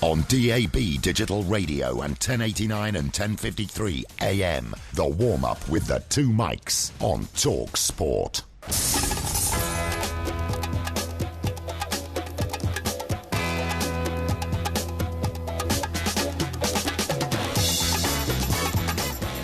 On DAB Digital Radio and 1089 and 1053 AM. The warm-up with the two mics on Talk Sport.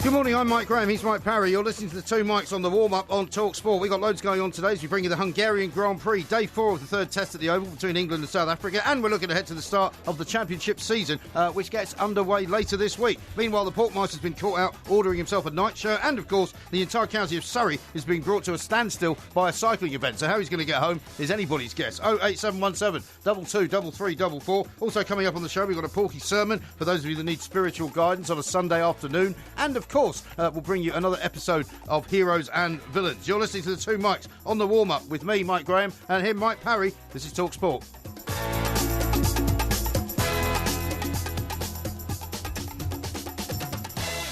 Good morning, I'm Mike Graham, he's Mike Parry. You're listening to the two mics on the warm-up on Talk Sport. We've got loads going on today as we bring you the Hungarian Grand Prix, day 4 of the third test at the Oval between England and South Africa, and we're looking ahead to the start of the championship season, which gets underway later this week. Meanwhile, the Porkmaster's been caught out ordering himself a nightshirt, and of course, the entire county of Surrey is being brought to a standstill by a cycling event. So how he's going to get home is anybody's guess. 08717 223344. Also coming up on the show, we've got a Porky sermon for those of you that need spiritual guidance on a Sunday afternoon, and of course, we'll bring you another episode of Heroes and Villains. You're listening to the two mics on the warm-up with me, Mike Graham, and him, Mike Parry. This is Talk Sport.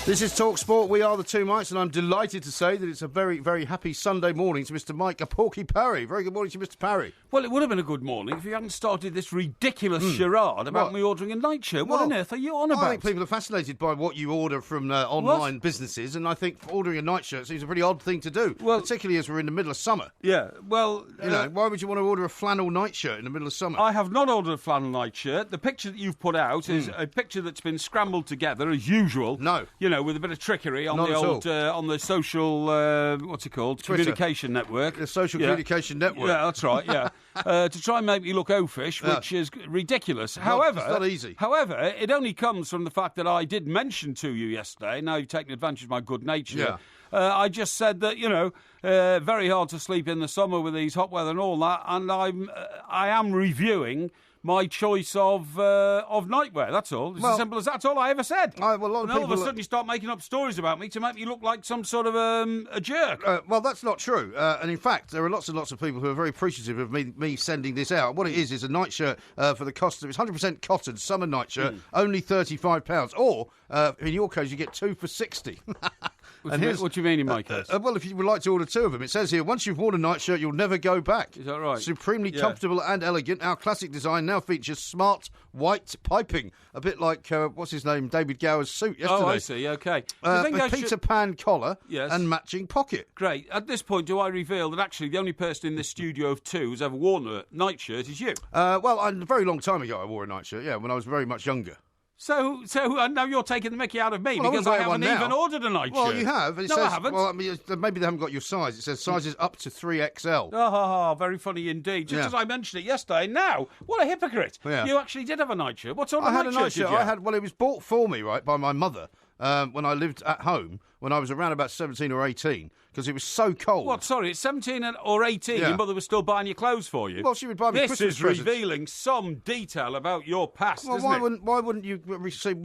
This is Talk Sport. We are the two mics, and I'm delighted to say that it's a very, very happy Sunday morning to Mr. Mike Porky Parry. Very good morning to Mr. Parry. Well, it would have been a good morning if you hadn't started this ridiculous charade about me ordering a nightshirt. What on earth are you on about? I think people are fascinated by what you order from online businesses, and I think ordering a nightshirt seems a pretty odd thing to do, particularly as we're in the middle of summer. Yeah, well... why would you want to order a flannel nightshirt in the middle of summer? I have not ordered a flannel nightshirt. The picture that you've put out is a picture that's been scrambled together, as usual. No. You know, with a bit of trickery on the old, on the social, what's it called? Twitter. Communication network. The social communication network. Yeah, that's right, yeah. To try and make me look oafish, which is ridiculous. However, it's not easy. However, it only comes from the fact that I did mention to you yesterday, now you've taken advantage of my good nature. Yeah. I just said that, very hard to sleep in the summer with these hot weather and all that, and I am reviewing my choice of nightwear, that's all. It's as simple as that's all I ever said. A lot of people all of a sudden you start making up stories about me to make me look like some sort of a jerk. Well, that's not true. And in fact, there are lots and lots of people who are very appreciative of me sending this out. What it is a nightshirt for the cost of... It's 100% cotton, summer nightshirt, only £35. Or, in your case, you get 2 for 60. What do you mean in my case? Well, if you would like to order 2 of them, it says here, once you've worn a nightshirt, you'll never go back. Is that right? Supremely comfortable and elegant. Our classic design now features smart white piping, a bit like, what's his name, David Gower's suit yesterday. Oh, I see, OK. A Peter Pan collar and matching pocket. Great. At this point, do I reveal that actually the only person in this studio of two who's ever worn a nightshirt is you? A very long time ago I wore a nightshirt, when I was very much younger. So now you're taking the mickey out of me because I haven't even ordered a nightshirt. Well, you have. I haven't. Well, maybe they haven't got your size. It says sizes up to 3XL. Oh, very funny indeed. Just as I mentioned it yesterday. Now, what a hypocrite. Yeah. You actually did have a nightshirt. What sort of nightshirt? I had. Well, it was bought for me, by my mother when I lived at home when I was around about 17 or 18 because it was so cold. What, sorry, it's 17 or 18, your mother was still buying your clothes for you? Well, she would buy me Christmas presents. This is revealing some detail about your past, isn't it? Why wouldn't you receive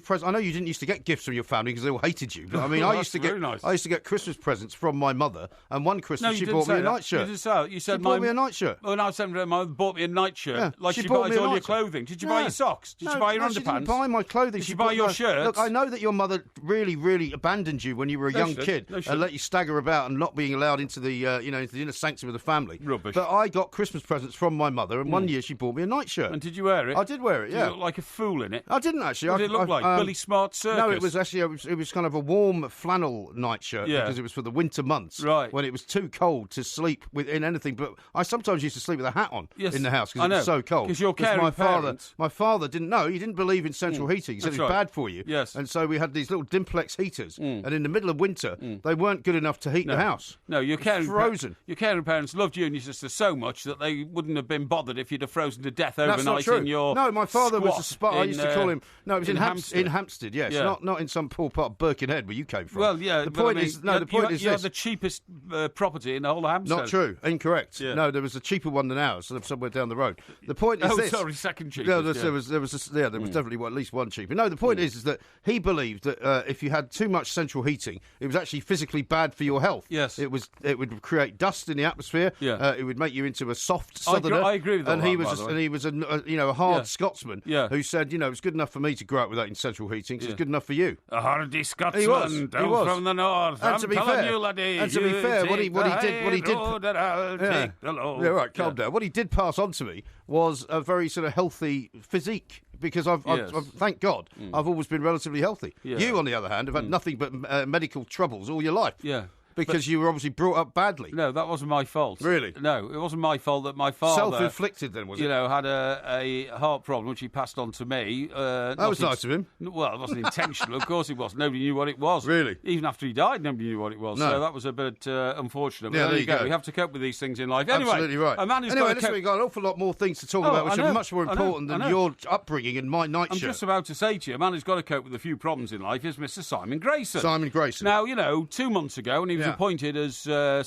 presents? I know you didn't used to get gifts from your family because they all hated you, but I mean, I used to get Christmas presents from my mother, and one Christmas she bought me a nightshirt. You didn't you said she bought me a nightshirt. Well, no, my mother bought me a nightshirt, like she buys all your clothing. Did you buy your socks? Did you buy your underpants? She didn't buy my clothing. Did she buy your shirts? Look, I know that your mother really, really abandoned you when you were a young kid and let you stagger about and not being allowed into the into the inner sanctum of the family. Rubbish. But I got Christmas presents from my mother, and one year she bought me a nightshirt. And did you wear it? I did wear it. Did you look like a fool in it? I didn't actually. What did it look like? Billy Smart Circus? No, it was actually it was kind of a warm flannel nightshirt because it was for the winter months, right? When it was too cold to sleep in anything. But I sometimes used to sleep with a hat on in the house because it was so cold. Because your caring parents. My father didn't know. He didn't believe in central heating. He said it was bad for you. Yes. And so we had these little Dimplex heaters, and in the middle of winter they weren't good enough to heat the house. No, your caring frozen. Your caring parents loved you and your sister so much that they wouldn't have been bothered if you'd have frozen to death overnight in your. No, my father was a spot. I used to call him. No, it was in Hampstead. Yes, not in some poor part of Birkenhead where you came from. Well, yeah. The point is this: you had the cheapest property in the whole of Hampstead. Not true. Incorrect. Yeah. No, there was a cheaper one than ours, somewhere down the road. The point is this. Sorry, second cheapest. There was definitely at least one cheaper. No, the point is that he believed that if you had too much central heating, it was actually physically bad for your health. Yes. It would create dust in the atmosphere. Yeah. It would make you into a soft southerner. I agree with that. And he was a hard Scotsman who said, it's good enough for me to grow up without in central heating, so it's good enough for you. A hardy Scotsman he was from the north. And to be fair, what he did. Calm down. What he did pass on to me was a very sort of healthy physique. because I've thank God, I've always been relatively healthy. Yeah. You, on the other hand, have had nothing but medical troubles all your life. Yeah. Because you were obviously brought up badly. No, that wasn't my fault. Really? No, it wasn't my fault that my father... Self-inflicted then, was it? You know, had a heart problem, which he passed on to me. That was nice of him. Well, it wasn't intentional. Of course it wasn't. Nobody knew what it was. Really? Even after he died, nobody knew what it was. No. So that was a bit unfortunate. But Yeah, there you go. go. We have to cope with these things in life. Anyway, Absolutely right. A man who's anyway, got listen, we've got an awful lot more things to talk about, which are much more important than your upbringing and my nightshirt. I'm just about to say to you, a man who's got to cope with a few problems in life is Mr. Simon Grayson. Simon Grayson. Now, you know, 2 months ago, when he was appointed as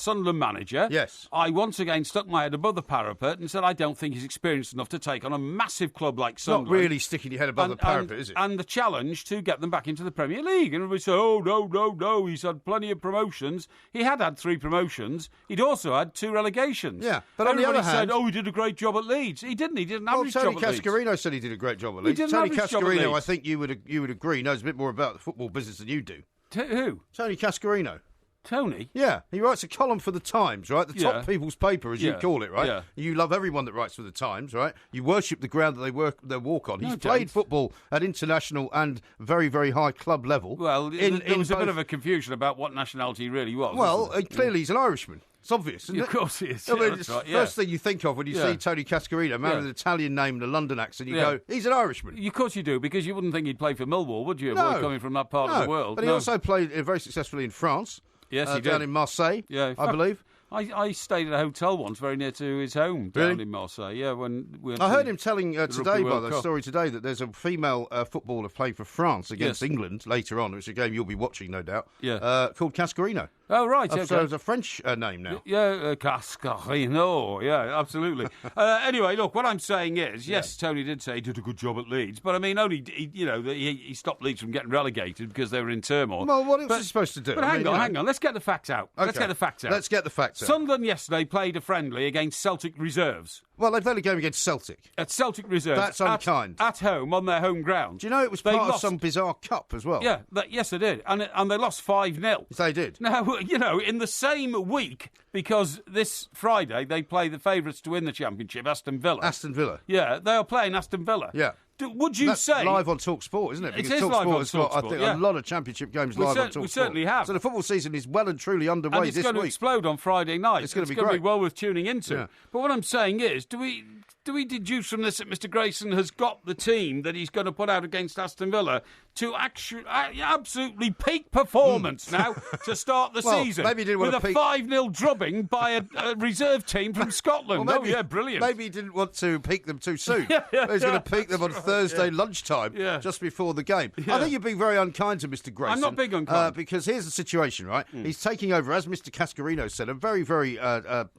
Sunderland manager, yes, I once again stuck my head above the parapet and said I don't think he's experienced enough to take on a massive club like Sunderland. Not really sticking your head above the parapet, is it? And the challenge to get them back into the Premier League. And everybody said, oh, no, he's had plenty of promotions. He had 3 promotions. He'd also had 2 relegations. Yeah, but everybody on the other hand... said, oh, he did a great job at Leeds. He didn't. He did an average job at Leeds. Tony Cascarino said he did a great job at Leeds. Tony Cascarino, I think you would agree, knows a bit more about the football business than you do. Who? Tony Cascarino. Tony? Yeah, he writes a column for The Times, right? The top people's paper, as you call it, right? Yeah. You love everyone that writes for The Times, right? You worship the ground that they walk on. He's played football at international and very, very high club level. Well, there was a bit of a confusion about what nationality he really was. Well, clearly he's an Irishman. It's obvious, isn't it? Of course he is. I mean, that's right, first thing you think of when you see Tony Cascarino, man with an Italian name and a London accent, you go, he's an Irishman. Of course you do, because you wouldn't think he'd play for Millwall, would you? No. Boy coming from that part of the world. But he also played very successessly in France. Yes, he did. Down in Marseille, I believe. I stayed at a hotel once very near to his home down in Marseille. Yeah, when I heard him telling today, by the story today, that there's a female footballer playing for France against England later on, which is a game you'll be watching, no doubt. Yeah, called Cascarino. Oh, right. Okay. So it's a French name now. Yeah, Cascarino. Yeah, absolutely. Anyway, look, what I'm saying is, yes, Tony did say he did a good job at Leeds, but I mean, only he stopped Leeds from getting relegated because they were in turmoil. Well, what else is he supposed to do? But hang on. Let's get the facts out. Okay. Let's get the facts out. Sunderland yesterday played a friendly against Celtic reserves. Well, they played a game against Celtic. At Celtic reserves. That's unkind. At home, on their home ground. Do you know it was part of some bizarre cup as well? Yeah, yes, they did. And they lost 5-0. They did. Now, you know, in the same week, because this Friday they play the favourites to win the Championship, Aston Villa. Aston Villa. Yeah, they are playing Aston Villa. Yeah. Would you say... live on Talk Sport, isn't it? Because it is live on Talk Sport, I think, a lot of Championship games live on Talk Sport. We certainly have. So the football season is well and truly underway this week. And it's going to explode on Friday night. It's going to be great. Be well worth tuning into. Yeah. But what I'm saying is, do we deduce from this that Mr. Grayson has got the team that he's going to put out against Aston Villa to absolutely peak performance now to start the season? Maybe he didn't with want a 5-0 drubbing by a reserve team from Scotland. Brilliant. Maybe he didn't want to peak them too soon. He's going to peak them on Thursday lunchtime, just before the game. Yeah. I think you're being very unkind to Mr. Grayson. I'm not being unkind. Because here's the situation, right? He's taking over, as Mr. Cascarino said, a very, very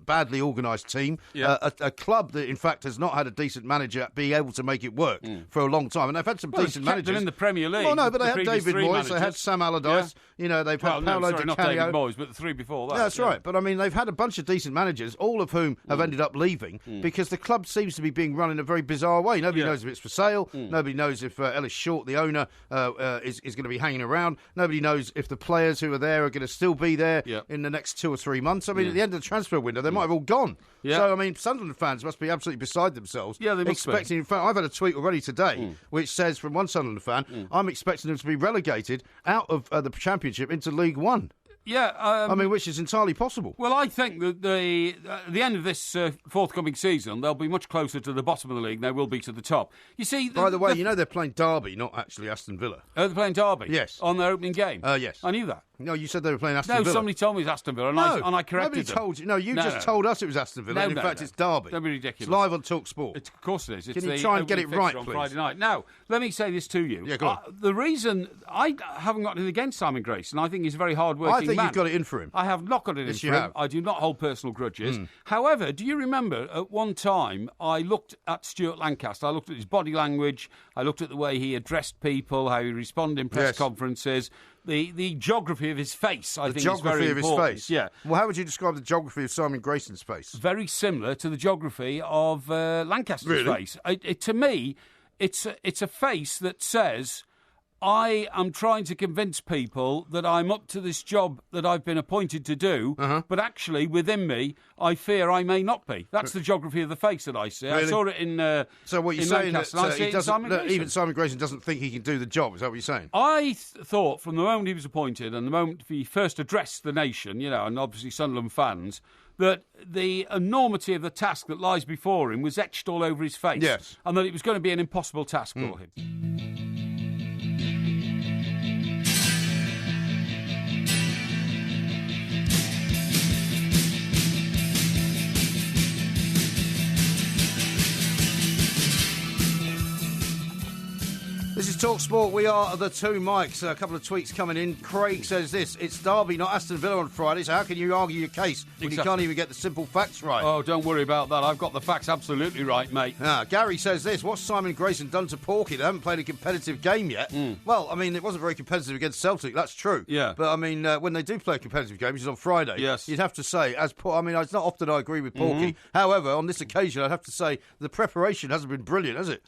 badly organised team, a club that, in fact, has not had a decent manager be able to make it work for a long time. And they've had some decent managers. Them in the Premier League. Well, no, but they had David Moyes, they had Sam Allardyce, they've had Paolo Di not David Moyes, but the 3 before that. Yeah, that's right. But, I mean, they've had a bunch of decent managers, all of whom have ended up leaving because the club seems to be being run in a very bizarre way. Nobody knows if it's for sale. Nobody knows if Ellis Short, the owner, is going to be hanging around. Nobody knows if the players who are there are going to still be there in the next 2 or 3 months. I mean, at the end of the transfer window, they might have all gone. Yeah. So, I mean, Sunderland fans must be absolutely beside themselves. Yeah, they must be. In fact, I've had a tweet already today which says, from one Sunderland fan, I'm expecting them to be relegated out of the Championship into League One. Yeah, I mean, which is entirely possible. Well, I think that the end of this forthcoming season, they'll be much closer to the bottom of the league than they will be to the top. You see, by the way, they're playing Derby, not actually Aston Villa. Oh, they're playing Derby? Yes. On their opening game? Yes. I knew that. No, you said they were playing Aston Villa. No, somebody told me it was Aston Villa, and I corrected them. Nobody told you. No, you just told us it was Aston Villa. In fact, it's Derby. Don't be ridiculous. It's live on Talk Sport. Of course it is. Can you try and get it right, on please? Friday night. Now, let me say this to you. Yeah, go on. The reason I haven't got anything against Simon Grayson, I think he's a very hard-working man. I think you've got it in for him. I have not got it in for him. I do not hold personal grudges. However, do you remember at one time I looked at Stuart Lancaster, I looked at his body language, I looked at the way he addressed people, how he responded in press conferences, the geography of his face, I think is very important. The geography of his face? Yeah. Well, how would you describe the geography of Simon Grayson's face? Very similar to the geography of Lancaster's face. To me, it's a face that says, I am trying to convince people that I'm up to this job that I've been appointed to do, but actually within me, I fear I may not be. That's the geography of the face that I see. Really? I saw it in So what you're saying that even Simon Grayson doesn't think he can do the job? Is that what you're saying? I thought from the moment he was appointed and the moment he first addressed the nation, and obviously Sunderland fans, that the enormity of the task that lies before him was etched all over his face. Yes. And that it was going to be an impossible task for him. This is Talk Sport. We are the two mics. A couple of tweets coming in. Craig says this: it's Derby, not Aston Villa on Friday, so how can you argue your case when you can't even get the simple facts right? Oh, don't worry about that. I've got the facts absolutely right, mate. Gary says this: what's Simon Grayson done to Porky? They haven't played a competitive game yet. Well, I mean, it wasn't very competitive against Celtic, that's true. Yeah. But, I mean, when they do play a competitive game, which is on Friday, yes, you'd have to say, it's not often I agree with Porky. However, on this occasion, I'd have to say the preparation hasn't been brilliant, has it?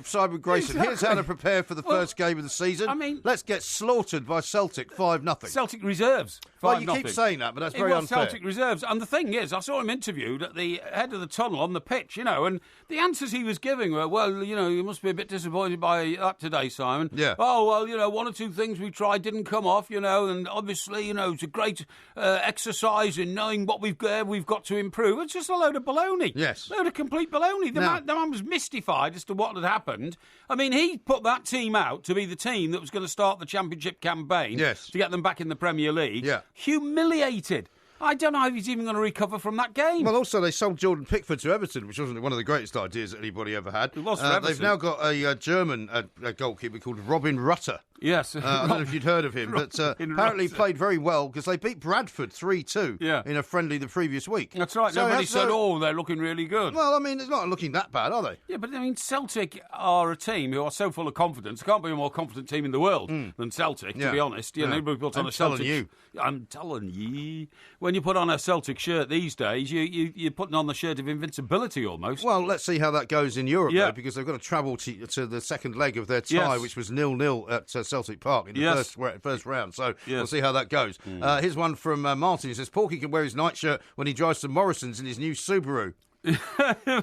Simon Grayson, here's how to prepare for the first game of the season. I mean, let's get slaughtered by Celtic 5-0. Celtic reserves. 5-0. Well, you keep saying that, but that's very unfair. Celtic reserves. And the thing is, I saw him interviewed at the head of the tunnel on the pitch, and the answers he was giving were, well, you must be a bit disappointed by that today, Simon. Yeah. Oh, well, one or two things we tried didn't come off, and obviously, it's a great exercise in knowing what we've got to improve. It's just a load of baloney. Yes. A load of complete baloney. The man was mystified as to what had happened. I mean, he put that team out to be the team that was going to start the championship campaign to get them back in the Premier League. Yeah. Humiliated. I don't know if he's even going to recover from that game. Well, also, they sold Jordan Pickford to Everton, which wasn't one of the greatest ideas that anybody ever had. They've now got a German goalkeeper called Robin Rutter. Yes. I don't know if you'd heard of him, but apparently played very well because they beat Bradford 3-2 in a friendly the previous week. That's right. So nobody said, they're looking really good. Well, I mean, it's not looking that bad, are they? Yeah, but I mean, Celtic are a team who are so full of confidence. There can't be a more confident team in the world than Celtic, to be honest. Nobody puts on a Celtic. I'm telling you. When you put on a Celtic shirt these days, you're putting on the shirt of invincibility almost. Well, let's see how that goes in Europe, though, because they've got to travel to the second leg of their tie, which was 0-0 at Celtic Park in the first round. So we'll see how that goes. Here's one from Martin. He says, Porky can wear his nightshirt when he drives to Morrison's in his new Subaru.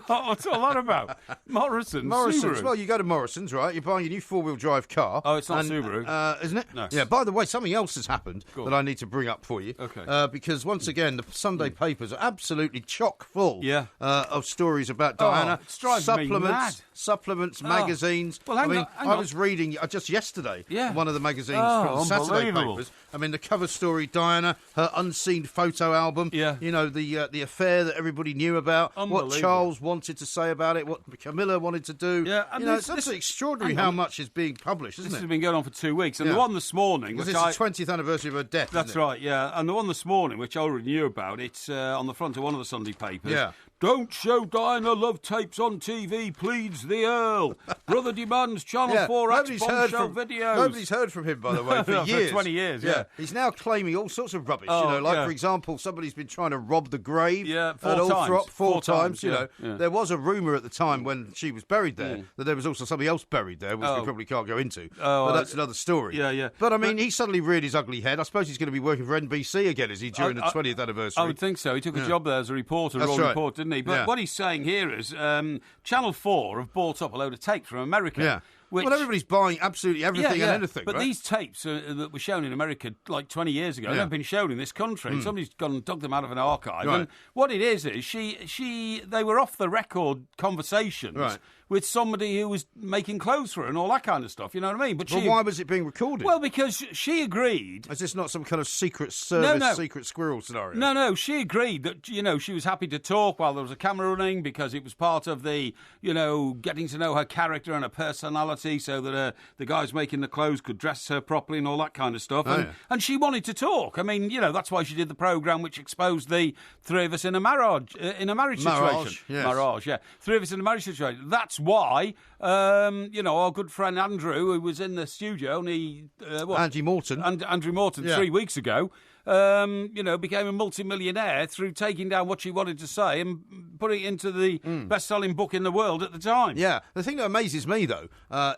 What's all that about? Morrison's. Subaru. Well, you go to Morrison's, right? You're buying a new four-wheel drive car. Oh, it's not Subaru. Isn't it? No. Yeah, by the way, something else has happened that I need to bring up for you. Okay. Because, once again, the Sunday papers are absolutely chock full of stories about Diana. It's driving me mad. Supplements, magazines. Well, I was reading just yesterday one of the magazines from the Saturday papers. I mean, the cover story, Diana, her unseen photo album. Yeah. The affair that everybody knew about. What Charles wanted to say about it, what Camilla wanted to do. Yeah, and it's absolutely extraordinary how much is being published, isn't it? This has been going on for 2 weeks. And the one this morning... Because it's the 20th anniversary of her death, That's right, yeah. And the one this morning, which I already knew about, it's on the front of one of the Sunday papers. Yeah. Don't show Diana love tapes on TV, pleads the Earl. Brother demands Channel 4 acts bombshell videos. Nobody's heard from him, by the way, for years. For 20 years, yeah. He's now claiming all sorts of rubbish. For example, somebody's been trying to rob the grave at Althorp four times. There was a rumour at the time when she was buried there that there was also somebody else buried there, which we probably can't go into. But that's another story. Yeah. But, I mean, he suddenly reared his ugly head. I suppose he's going to be working for NBC again, is he, during the 20th anniversary? I would think so. He took a job there as a reporter, report, didn't he? But what he's saying here is Channel 4 have bought up a load of tapes from America. Yeah. Well, everybody's buying absolutely everything and anything, but these tapes that were shown in America like 20 years ago, they've been shown in this country. Somebody's gone and dug them out of an archive. Right. And what it is they were off the record conversations with somebody who was making clothes for her and all that kind of stuff, you know what I mean? But why was it being recorded? Well, because she agreed... Is this not some kind of secret service, secret squirrel scenario? No, she agreed that, she was happy to talk while there was a camera running because it was part of the, getting to know her character and her personality so that the guys making the clothes could dress her properly and all that kind of stuff. And she wanted to talk. I mean, that's why she did the programme which exposed the three of us in a marriage situation. Marriage, yeah. Three of us in a marriage situation. That's why, our good friend Andrew, who was in the studio, Andrew Morton. Andrew Morton 3 weeks ago, became a multi-millionaire through taking down what she wanted to say and putting it into the best-selling book in the world at the time. Yeah. The thing that amazes me, though,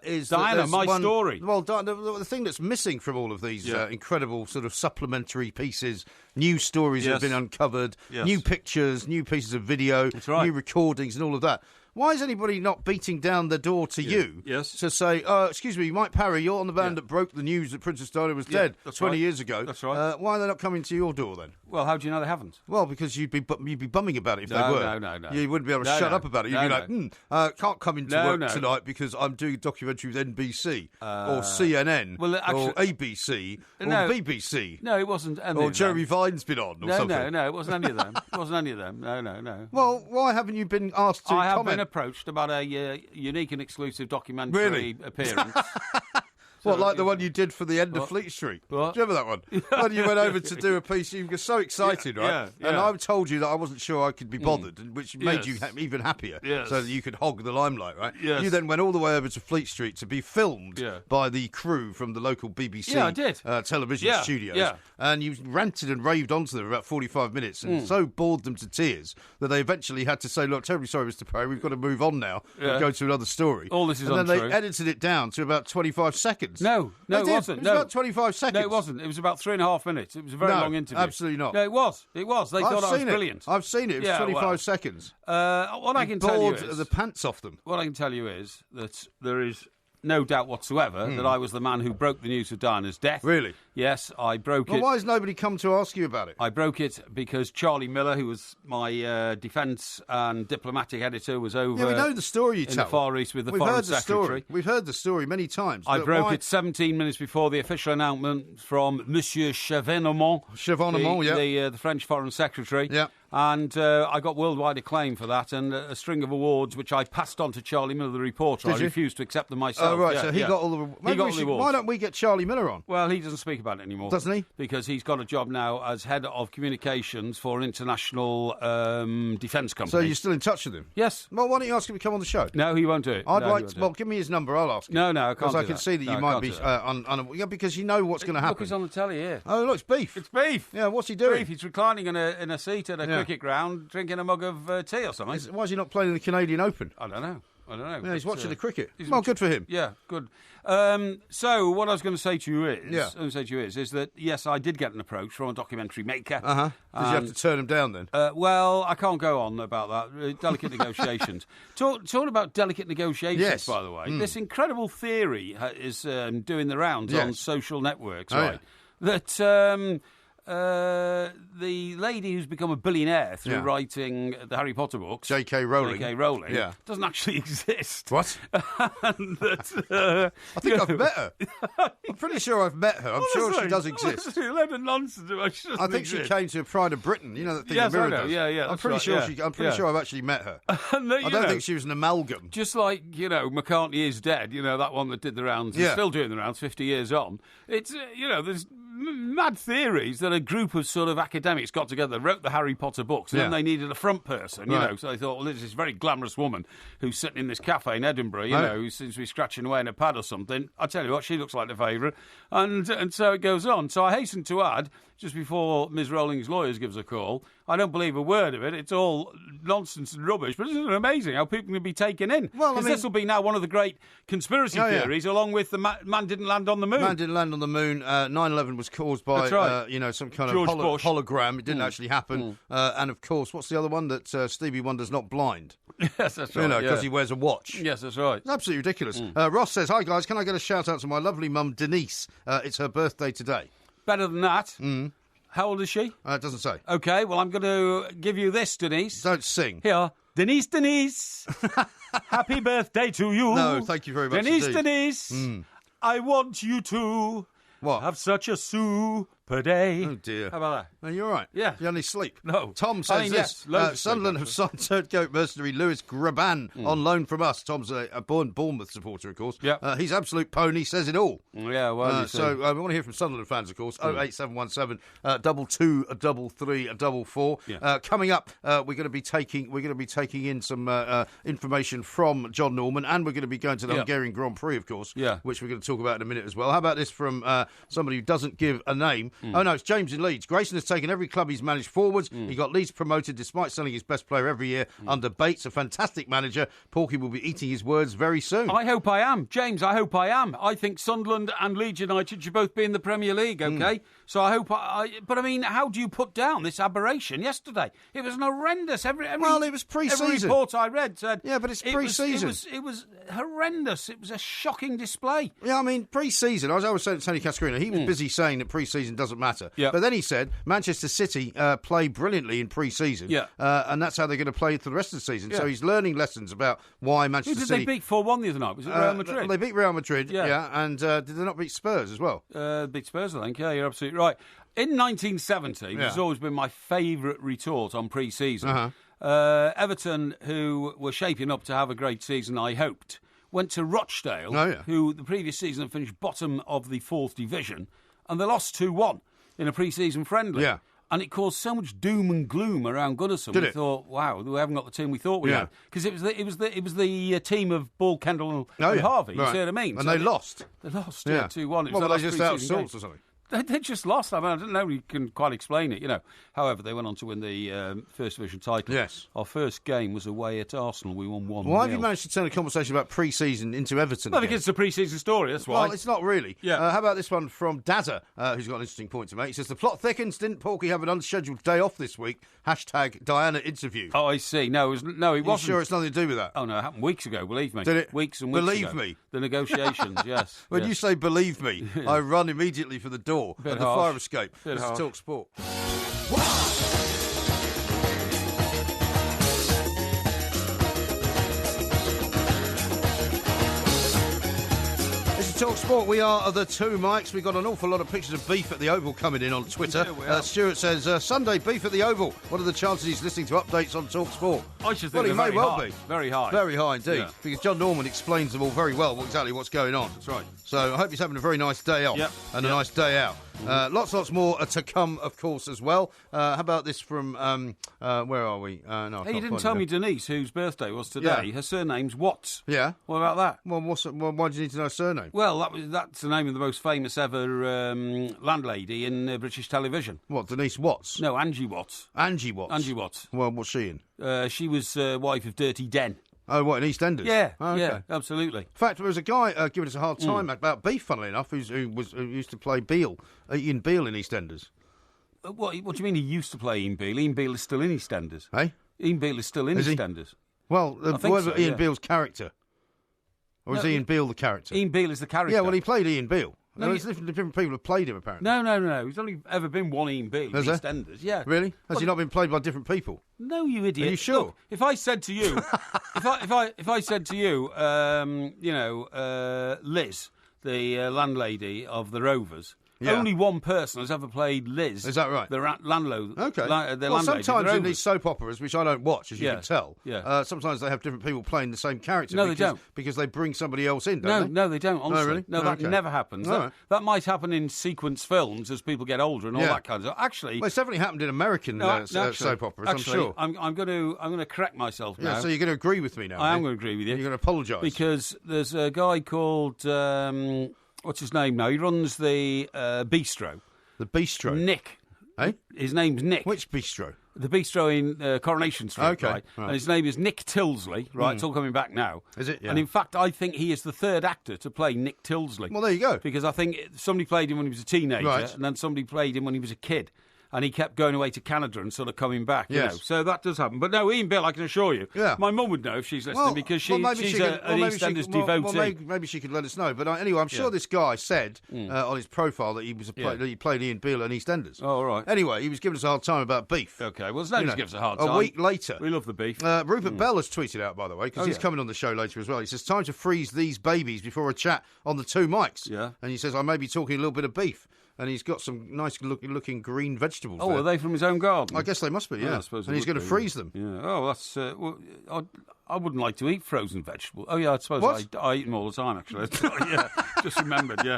is Diana, story. Well, the thing that's missing from all of these incredible sort of supplementary pieces, new stories that have been uncovered, new pictures, new pieces of video, new recordings and all of that. Why is anybody not beating down the door to you to say, excuse me, Mike Parry, you're on the band that broke the news that Princess Diana was dead 20 years ago. That's right. Why are they not coming to your door then? Well, how do you know they haven't? Well, because you'd be bumming about it if they were. No. You wouldn't be able to shut up about it. You'd be like, can't come into work tonight because I'm doing a documentary with NBC or CNN or ABC or BBC. No, it wasn't any or of Jeremy them. Vine's been on or something. No, it wasn't any of them. It wasn't any of them. No. Well, why haven't you been asked to comment? I have been approached about a unique and exclusive documentary appearance. What, like the one you did for the end of Fleet Street? What? Do you remember that one? When you went over to do a piece, you were so excited, right? Yeah. And I told you that I wasn't sure I could be bothered, which made you even happier, so that you could hog the limelight, right? Yes. You then went all the way over to Fleet Street to be filmed by the crew from the local BBC I did. television studios. And you ranted and raved onto them for about 45 minutes and so bored them to tears that they eventually had to say, look, terribly sorry, Mr. Parry, we've got to move on now and go to another story. All this is and untrue. then they edited it down to about 25 seconds. No, it wasn't. It was about 25 seconds. No, it wasn't. It was about 3.5 minutes. It was a very long interview. Absolutely not. No, it was. They thought I was brilliant. I've seen it. It was 25 seconds. What I can tell you is... the pants off them. What I can tell you is that there is no doubt whatsoever that I was the man who broke the news of Diana's death. Really? Yes, I broke it. Well, why has nobody come to ask you about it? I broke it because Charlie Miller, who was my defence and diplomatic editor, was over. Yeah, we know the story you in tell. the Far East with the Foreign Secretary. We've heard the story many times. I broke it 17 minutes before the official announcement from Monsieur Chevènement, the French Foreign Secretary. Yeah. And I got worldwide acclaim for that and a string of awards, which I passed on to Charlie Miller, the reporter. I refused to accept them myself. Oh, right, so he got all the awards. Why don't we get Charlie Miller on? Well, he doesn't speak about it anymore. Doesn't he? Because he's got a job now as head of communications for an international defence company. So you're still in touch with him? Yes. Well, why don't you ask him to come on the show? No, he won't do it. Give me his number, I'll ask him. No, I can't because I can see that you might be because you know what's going to happen. Look, he's on the telly here. Oh, look, it's beef. It's beef. Yeah, what's he doing? Beef. He's reclining in a seat at a cricket ground, drinking a mug of tea or something. Why is he not playing in the Canadian Open? I don't know. Yeah, he's watching the cricket. Well, good for him. Yeah, good. So what I was going to say to you is that yes, I did get an approach from a documentary maker. Did you have to turn him down then? Well, I can't go on about that. Delicate negotiations. Talking about delicate negotiations, by the way, this incredible theory is doing the rounds on social networks, right? That. The lady who's become a billionaire through writing the Harry Potter books, J.K. Rowling, doesn't actually exist. What? And that, I think I've met her. I'm pretty sure I've met her. I'm sure she does exist. A load of nonsense. I think she came to Pride of Britain. You know that thing the Mirror does? Yeah. I'm pretty sure I've actually met her. I don't think she was an amalgam. Just like, McCartney is dead, that one that did the rounds, is still doing the rounds 50 years on. It's, there's mad theories that a group of sort of academics got together, wrote the Harry Potter books, and then they needed a front person, so they thought, well, there's this very glamorous woman who's sitting in this cafe in Edinburgh, who seems to be scratching away in a pad or something. I tell you what, she looks like the favourite. And so it goes on. So I hasten to add, just before Ms. Rowling's lawyers gives a call, I don't believe a word of it. It's all nonsense and rubbish. But isn't it amazing how people can be taken in? Well, because this will be now one of the great conspiracy theories, along with the man didn't land on the moon. Man didn't land on the moon. 9/11 was caused by some kind of hologram. It didn't actually happen. And of course, what's the other one that Stevie Wonder's not blind? Yes, that's right. Because he wears a watch. Yes, that's right. It's absolutely ridiculous. Ross says, "Hi guys, can I get a shout out to my lovely mum Denise? It's her birthday today." Better than that. How old is she? It doesn't say. Okay, well, I'm going to give you this, Denise. Don't sing. Here. Denise. Happy birthday to you. No, thank you very much Denise. I want you to have such a super day. Oh, dear. How about that? No, you're all right. Yeah. You only sleep. No. Tom says this. Sunderland have signed third goat mercenary Lewis Graban on loan from us. Tom's a born Bournemouth supporter, of course. Yeah. He's absolute pony, says it all. Yeah, well, so we want to hear from Sunderland fans, of course. 08717 22 33 44. Yeah. Coming up, we're going to be taking in some information from John Norman, and we're going to be going to the Hungarian Grand Prix, of course. Yeah. Which we're going to talk about in a minute as well. How about this from somebody who doesn't give a name? Oh, no, it's James in Leeds. Grayson has taken every club he's managed forwards. He got Leeds promoted despite selling his best player every year under Bates, a fantastic manager. Porky will be eating his words very soon. I hope I am. James, I hope I am. I think Sunderland and Leeds United should both be in the Premier League, OK? So I hope But, I mean, how do you put down this aberration yesterday? It was an horrendous... Well, it was pre-season. Every report I read said... Yeah, but it's pre-season. It was horrendous. It was a shocking display. Yeah, I mean, pre-season, I was saying to Tony Cascarino, he was busy saying that pre-season doesn't matter. Yeah. But then he said Manchester City play brilliantly in pre-season. Yeah. And that's how they're going to play for the rest of the season. Yeah. So he's learning lessons about why Manchester City... Who did they beat 4-1 the other night? Was it Real Madrid? They beat Real Madrid, yeah. And did they not beat Spurs as well? Beat Spurs, I think. Yeah, you're absolutely right. In 1970, which has always been my favourite retort on pre-season, Everton, who were shaping up to have a great season, I hoped, went to Rochdale, who the previous season had finished bottom of the 4th division, and they lost 2-1 in a pre-season friendly. Yeah. And it caused so much doom and gloom around Goodison. We thought, wow, we haven't got the team we thought we had. Because it was the team of Ball, Kendall and Harvey, you see what I mean? And so they lost. They lost, 2-1. Well, they just out sorts or something? They just lost. I mean, I don't know. You can quite explain it, However, they went on to win the First Division title. Yes. Our first game was away at Arsenal. We won 1-0. Why have you managed to turn a conversation about pre-season into Everton? Well, because it's a pre-season story, that's why. Well, it's not really. Yeah. How about this one from Dazza, who's got an interesting point to make? He says, the plot thickens. Didn't Porky have an unscheduled day off this week? # Diana interview. Oh, I see. No, he wasn't. You sure it's nothing to do with that? Oh, no, it happened weeks ago, believe me. Did it? Weeks and weeks believe ago. Me? The negotiations, yes. When you say believe me, I run immediately for the door at the fire escape. This is Talk Sport. Talk Sport, we are the two mics. We've got an awful lot of pictures of beef at the Oval coming in on Twitter. Stuart says, Sunday beef at the Oval. What are the chances he's listening to updates on Talk Sport? I should think he may well be. Very high. Very high indeed. Because John Norman explains them all very well, exactly what's going on. That's right. So I hope he's having a very nice day off and a nice day out. Lots more to come, of course, as well. How about this from, where are we? No, you didn't tell me Denise, whose birthday was today. Her surname's Watts. Yeah. What about that? Well, why do you need to know her surname? Well, that's the name of the most famous ever landlady in British television. What, Denise Watts? No, Angie Watts. Angie Watts? Angie Watts. Well, what's she in? She was wife of Dirty Den. Oh, what, in EastEnders? Yeah, okay. Yeah, absolutely. In fact, there was a guy giving us a hard time about beef, funnily enough, who used to play Ian Beale in EastEnders. What do you mean he used to play Ian Beale? Ian Beale is still in EastEnders. Hey? Ian Beale is still in EastEnders. Well, was Ian Beale's character? Or is Ian Beale the character? Ian Beale is the character. Yeah, well, he played Ian Beale. No, there's different people have played him, apparently. No. He's only ever been one Ian Beale in EastEnders. Yeah. Really? Has he not been played by different people? No, you idiot. Are you sure? Look, if I said to you, if I said to you, Liz, the landlady of the Rovers. Yeah. Only one person has ever played Liz. Is that right? The landlord. Okay. Well, sometimes in these soap operas, which I don't watch, as you can tell, sometimes they have different people playing the same character. No, they don't. Because they bring somebody else in, don't they? No, they don't, honestly. No, really? No, that never happens. That might happen in sequence films as people get older and all that kind of stuff. Actually... Well, it's definitely happened in American soap operas, I'm sure. I'm going to correct myself now. Yeah, so you're going to agree with me now? I am going to agree with you. You're going to apologise? Because there's a guy called... what's his name now? He runs the bistro. The bistro? Nick. Eh? His name's Nick. Which bistro? The bistro in Coronation Street, okay, right? And his name is Nick Tilsley, right? It's all coming back now. Is it? Yeah. And in fact, I think he is the third actor to play Nick Tilsley. Well, there you go. Because I think somebody played him when he was a teenager, and then somebody played him when he was a kid. And he kept going away to Canada and sort of coming back, you know. So that does happen. But no, Ian Bill, I can assure you. Yeah. My mum would know if she's listening because she's an EastEnders devotee. Well, maybe she could let us know. But anyway, I'm sure this guy said on his profile that he played Ian Beale in EastEnders. Oh, all right. Anyway, he was giving us a hard time about beef. Okay, well, it's no need to give us a hard time. A week later. We love the beef. Rupert Bell has tweeted out, by the way, because he's coming on the show later as well. He says, time to freeze these babies before a chat on the two mics. Yeah. And he says, I may be talking a little bit of beef. And he's got some nice looking green vegetables. Oh, there. are they from his own garden? I guess they must be, yeah. I suppose and he's going to freeze them. Yeah. Oh, that's... I wouldn't like to eat frozen vegetables. Oh, yeah, I suppose I eat them all the time, actually. Yeah, just remembered, yeah.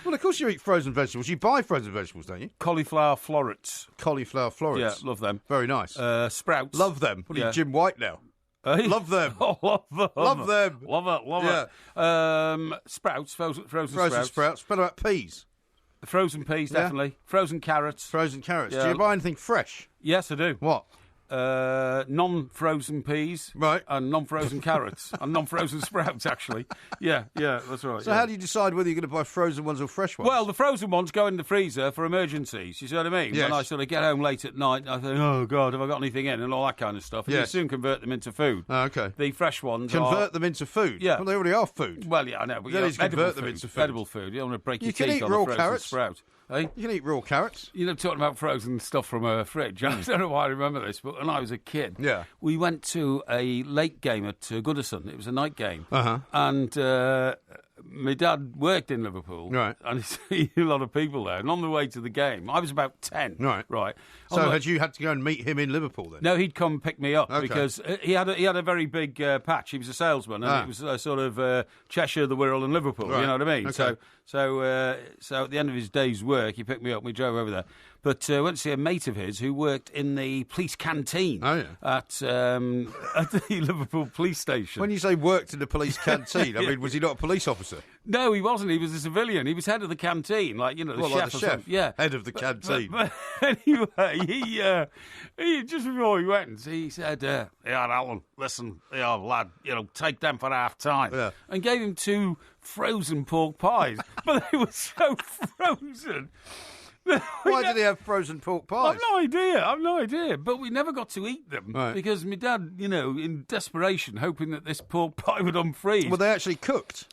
Well, of course you eat frozen vegetables. You buy frozen vegetables, don't you? Cauliflower florets. Cauliflower florets. Yeah, love them. Very nice. Sprouts. Love them. What are you, Jim White now? Love them. Oh, love them. Love them. Love it. Sprouts, frozen sprouts. Sprouts. What about peas? Frozen peas, definitely. Frozen carrots. Frozen carrots. Yeah. Do you buy anything fresh? Yes, I do. What? Non-frozen peas, right, and non-frozen carrots, and non-frozen sprouts. Actually, yeah, that's right. So how do you decide whether you're going to buy frozen ones or fresh ones? Well, the frozen ones go in the freezer for emergencies. You see what I mean? Yes. When I sort of get home late at night, I think, oh God, have I got anything in, and all that kind of stuff. And you soon convert them into food. Oh, okay. The fresh ones convert them into food. Yeah, well, they already are food. Well, yeah, I know, but you don't convert them into food. Edible food. You don't want to break your can teeth eat on raw a frozen carrots. sprout. Hey? You can eat raw carrots. You know, talking about frozen stuff from a fridge. I don't know why I remember this, but when I was a kid, we went to a late game at Goodison. It was a night game. And my dad worked in Liverpool. Right. And he seen a lot of people there. And on the way to the game, I was about 10. Right. So had you had to go and meet him in Liverpool then? No, he'd come pick me up because he had a very big patch. He was a salesman, and it was sort of Cheshire, the Wirral, and Liverpool. Right. You know what I mean? Okay. So at the end of his day's work, he picked me up and we drove over there. But went to see a mate of his who worked in the police canteen at the Liverpool police station. When you say worked in the police canteen, I mean, was he not a police officer? No, he wasn't. He was a civilian. He was head of the canteen, like, you know, the chef. Like the chef. Yeah, head of the canteen. But anyway, he just before he went, he said, "Yeah, Alan, listen, lad, take them for half time," and gave him 2 frozen pork pies, but they were so frozen. Why did he have frozen pork pies? I've no idea. But we never got to eat them because my dad, in desperation, hoping that this pork pie would unfreeze. Were they actually cooked?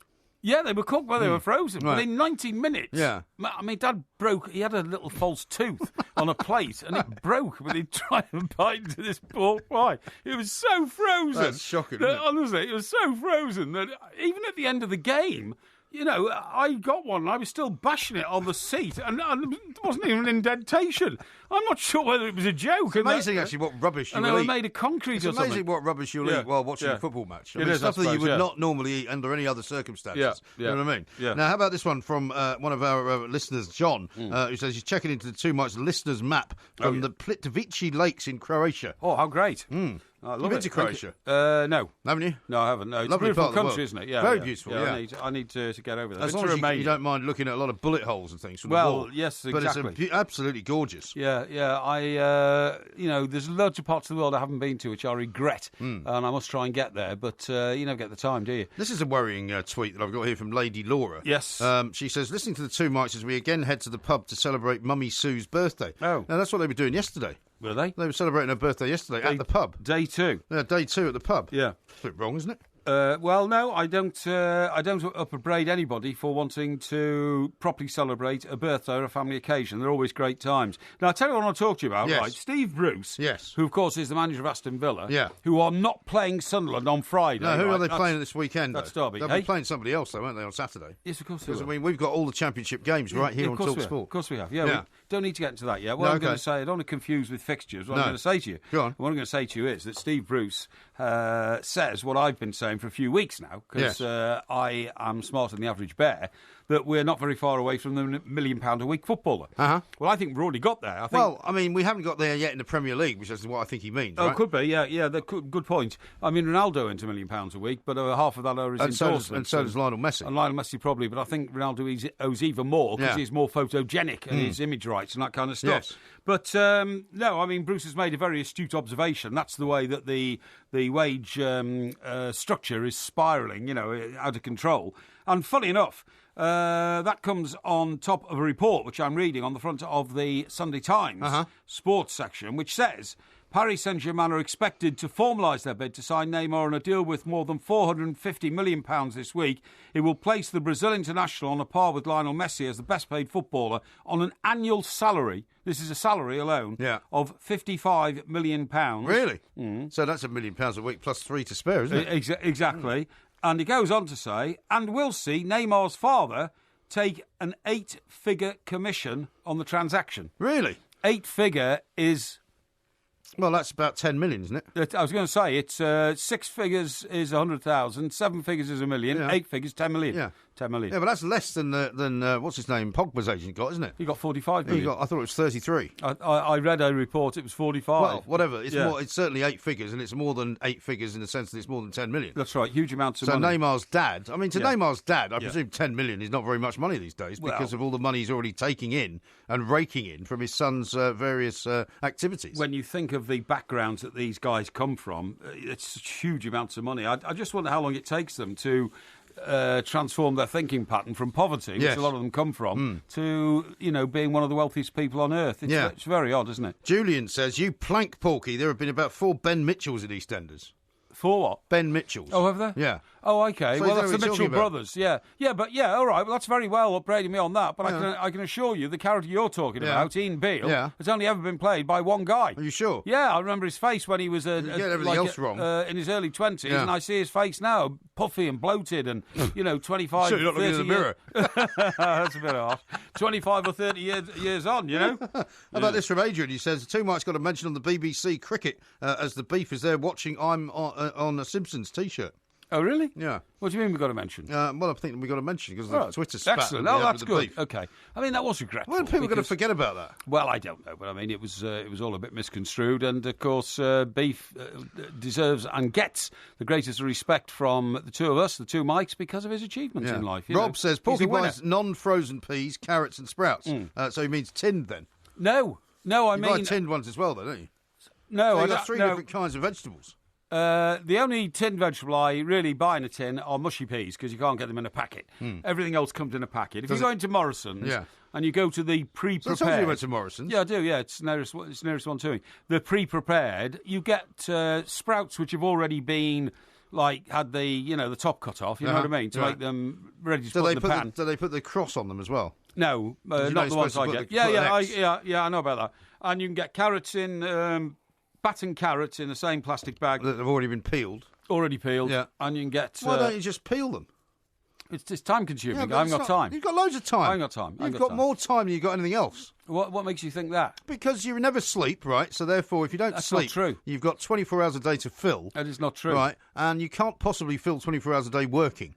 Yeah, they were cooked while they were frozen. But in 90 minutes, I mean, Dad broke. He had a little false tooth on a plate, and it broke when he tried to bite into this pork pie. It was so frozen. That's shocking. Isn't it? Honestly, it was so frozen that even at the end of the game, I got one and I was still bashing it on the seat and there wasn't even an indentation. I'm not sure whether it was a joke. It's amazing, actually, what rubbish you will eat. And they were made of concrete It's or something. amazing what rubbish you'll eat while watching a football match. It is, stuff I that you suppose, would not normally eat under any other circumstances. Yeah. You know what I mean? Yeah. Now, how about this one from one of our listeners, John, who says he's checking into the 2 Mics listeners map from the Plitvice Lakes in Croatia. Oh, how great. You've been to Croatia? No. Haven't you? No, I haven't. No, it's Lovely a beautiful part of the country, world. isn't it? Yeah, very beautiful. Yeah, I need to get over there. As long as you don't mind looking at a lot of bullet holes and things from the wall. Yes, exactly. But it's absolutely gorgeous. Yeah. There's loads of parts of the world I haven't been to which I regret, and I must try and get there. But you never get the time, do you? This is a worrying tweet that I've got here from Lady Laura. Yes. She says, listening to the 2 Mics as we again head to the pub to celebrate Mummy Sue's birthday. Oh. Now, that's what they were doing yesterday. Were they? They were celebrating her birthday yesterday at the pub. Day 2. Yeah, day 2 at the pub. Yeah. It's a bit wrong, isn't it? Well, no, I don't upbraid anybody for wanting to properly celebrate a birthday or a family occasion. They're always great times. Now, I'll tell you what I want to talk to you about, right? Steve Bruce, who, of course, is the manager of Aston Villa, who are not playing Sunderland on Friday. No, who are they playing this weekend, That's Derby. They'll be playing somebody else, though, won't they, on Saturday? Yes, of course they will. Because, I mean, we've got all the championship games right here on Talk Sport. Of course we have, yeah. We don't need to get into that yet. What I'm going to say, I don't want to confuse with fixtures. What I'm going to say to you, Go on. What I'm going to say to you is that Steve Bruce says what I've been saying for a few weeks now, because I am smarter than the average bear, that we're not very far away from the £1 million a week footballer. Well, I think we've already got there. I think. Well, I mean, we haven't got there yet in the Premier League, which is what I think he means. Oh, right? Could be, yeah. Good point. I mean, Ronaldo earns £1 million a week, but half of that are his endorsements. And so does Lionel Messi. And Lionel Messi probably, but I think Ronaldo owes even more because he's more photogenic and his image rights and that kind of stuff. Yes. But no, I mean, Bruce has made a very astute observation. That's the way that the wage structure is spiralling, out of control. And funny enough, that comes on top of a report which I'm reading on the front of the Sunday Times sports section, which says Parry Saint-Germain are expected to formalise their bid to sign Neymar on a deal with more than £450 million this week. It will place the Brazil international on a par with Lionel Messi as the best-paid footballer on an annual salary. This is a salary alone of £55 million. Really? So that's £1 million a week plus 3 to spare, isn't it? Exactly. And he goes on to say, and we'll see Neymar's father take an 8-figure commission on the transaction. Really? 8-figure is... Well, that's about 10 million, isn't it? I was going to say, it's 6 figures is 100,000, 7 figures is $1 million, 8 figures, 10 million. Yeah. 10 million. Yeah, but that's less than what's his name, Pogba's agent got, isn't it? He got 45 million. I thought it was 33. I read a report, it was 45. Well, whatever. It's more. It's certainly 8 figures, and it's more than 8 figures in the sense that it's more than 10 million. That's right, huge amounts of money. So Neymar's dad, Neymar's dad, I presume 10 million is not very much money these days because of all the money he's already taking in and raking in from his son's various activities. When you think of the backgrounds that these guys come from, it's huge amounts of money. I just wonder how long it takes them to transform their thinking pattern from poverty, which a lot of them come from, to, being one of the wealthiest people on earth. It's very odd, isn't it? Julian says, you plank, Porky. There have been about 4 Ben Mitchells at EastEnders. 4 what? Ben Mitchells. Oh, have they? Yeah. Oh, okay. So well, that's the Mitchell brothers. Yeah, all right. Well, that's very well upbraiding me on that. But I can assure you, the character you're talking about, Ian Beale, has only ever been played by one guy. Are you sure? Yeah, I remember his face when he was everything else wrong. In his early 20s, and I see his face now, puffy and bloated, and 25, sure, you're not 30 looking in the mirror. That's a bit harsh. 25 or 30 years on, How about this from Adrian? He says, the 2 Mike's got a mention on the BBC cricket as the beef is there watching. I'm on a Simpsons T-shirt. Oh, really? Yeah. What do you mean we've got to mention? Well, I think we've got to mention because the Twitter spat. Excellent. Oh, that's good. Beef. Okay. I mean, that was regretful. When are people going to forget about that? Well, I don't know, but I mean, it was all a bit misconstrued, and of course, beef deserves and gets the greatest respect from the two of us, the 2 Mikes, because of his achievements in life. Rob says Porky buys non-frozen peas, carrots, and sprouts. So he means tinned then. No, I mean you buy tinned ones as well, though, don't you? No, so got 3 different kinds of vegetables. The only tinned vegetable I really buy in a tin are mushy peas because you can't get them in a packet. Everything else comes in a packet. If you go into Morrison's and you go to the pre-prepared... So you went to Morrison's? Yeah, I do, it's nearest one to me. The pre-prepared, you get sprouts which have already been... had the top cut off, you know what I mean, to make them ready to put in the pan. Do they put the cross on them as well? No, not the ones I get. I know about that. And you can get carrots in... Batten carrots in the same plastic bag. That have already been peeled. Already peeled. Yeah. And you can get... Why don't you just peel them? It's time consuming. I haven't got time. You've got loads of time. I haven't got time. You've got more time than you've got anything else. What makes you think that? Because you never sleep, right? So therefore, if you don't sleep, not true. You've got 24 hours a day to fill. That is not true. Right? And you can't possibly fill 24 hours a day working.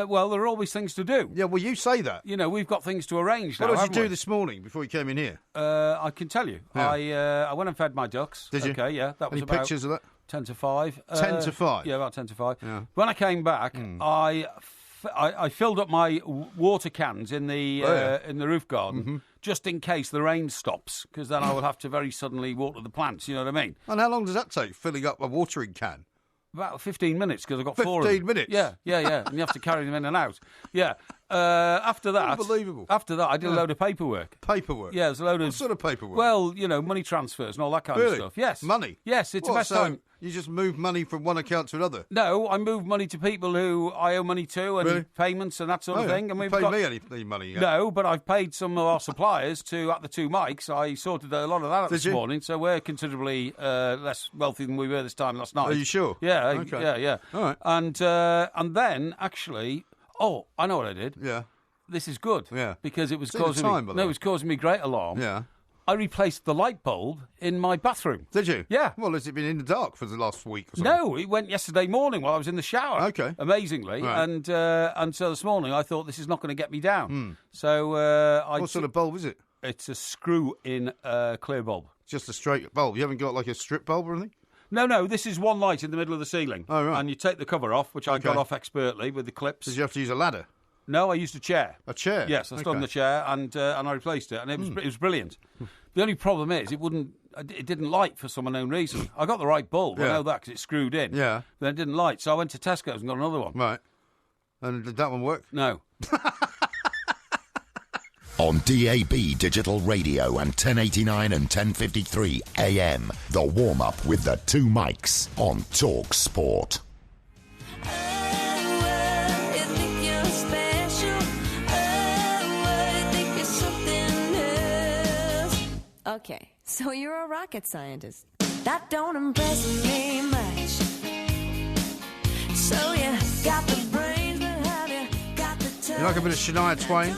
Well, there are always things to do. Yeah, well, you say that. We've got things to arrange now, What did you do this morning before you came in here? I can tell you. Yeah. I went and fed my ducks. Did you? Okay, yeah. That was Any pictures of that? 10 to 5. 10 to 5? Yeah, about 10 to 5. Yeah. When I came back, I filled up my water cans in the roof garden just in case the rain stops, because then I would have to very suddenly water the plants, you know what I mean? And how long does that take, filling up a watering can? About 15 minutes, because I've got 4 of them. 15 minutes? Yeah. And you have to carry them in and out. Yeah. After that... Unbelievable. After that, I did a load of paperwork. Paperwork? Yeah, there's a load of... What sort of paperwork? Well, money transfers and all that kind of stuff. Yes. Money? Yes, it's the best time. You just move money from one account to another? No, I move money to people who I owe money to and payments and that sort of thing. And we've paid me any money yet? No, but I've paid some of our suppliers at the 2 Mikes. I sorted a lot of that out this morning, so we're considerably less wealthy than we were this time last night. Are you sure? Yeah, okay. yeah. All right. And then, actually... Oh, I know what I did. Yeah. This is good. Yeah. Because it was causing me great alarm. Yeah. I replaced the light bulb in my bathroom. Did you? Yeah. Well, has it been in the dark for the last week or something? No, it went yesterday morning while I was in the shower. Okay. Amazingly. Right. And so this morning I thought this is not going to get me down. So what sort of bulb is it? It's a screw-in clear bulb. Just a straight bulb? You haven't got like a strip bulb or anything? No, this is one light in the middle of the ceiling. Oh, right. And you take the cover off, which I got off expertly with the clips. Did you have to use a ladder? No, I used a chair. A chair? Yes, I stood on the chair and I replaced it, and it was brilliant. The only problem is it didn't light for some unknown reason. I got the right bulb, I know that because it's screwed in. Yeah. Then it didn't light, so I went to Tesco's and got another one. Right. And did that one work? No. On DAB Digital Radio and 1089 and 1053 AM, the warm-up with the 2 Mikes on Talk Sport. Okay, so you're a rocket scientist. That don't impress me much. So you got the brains, but have you got the touch? You like a bit of Shania Twain?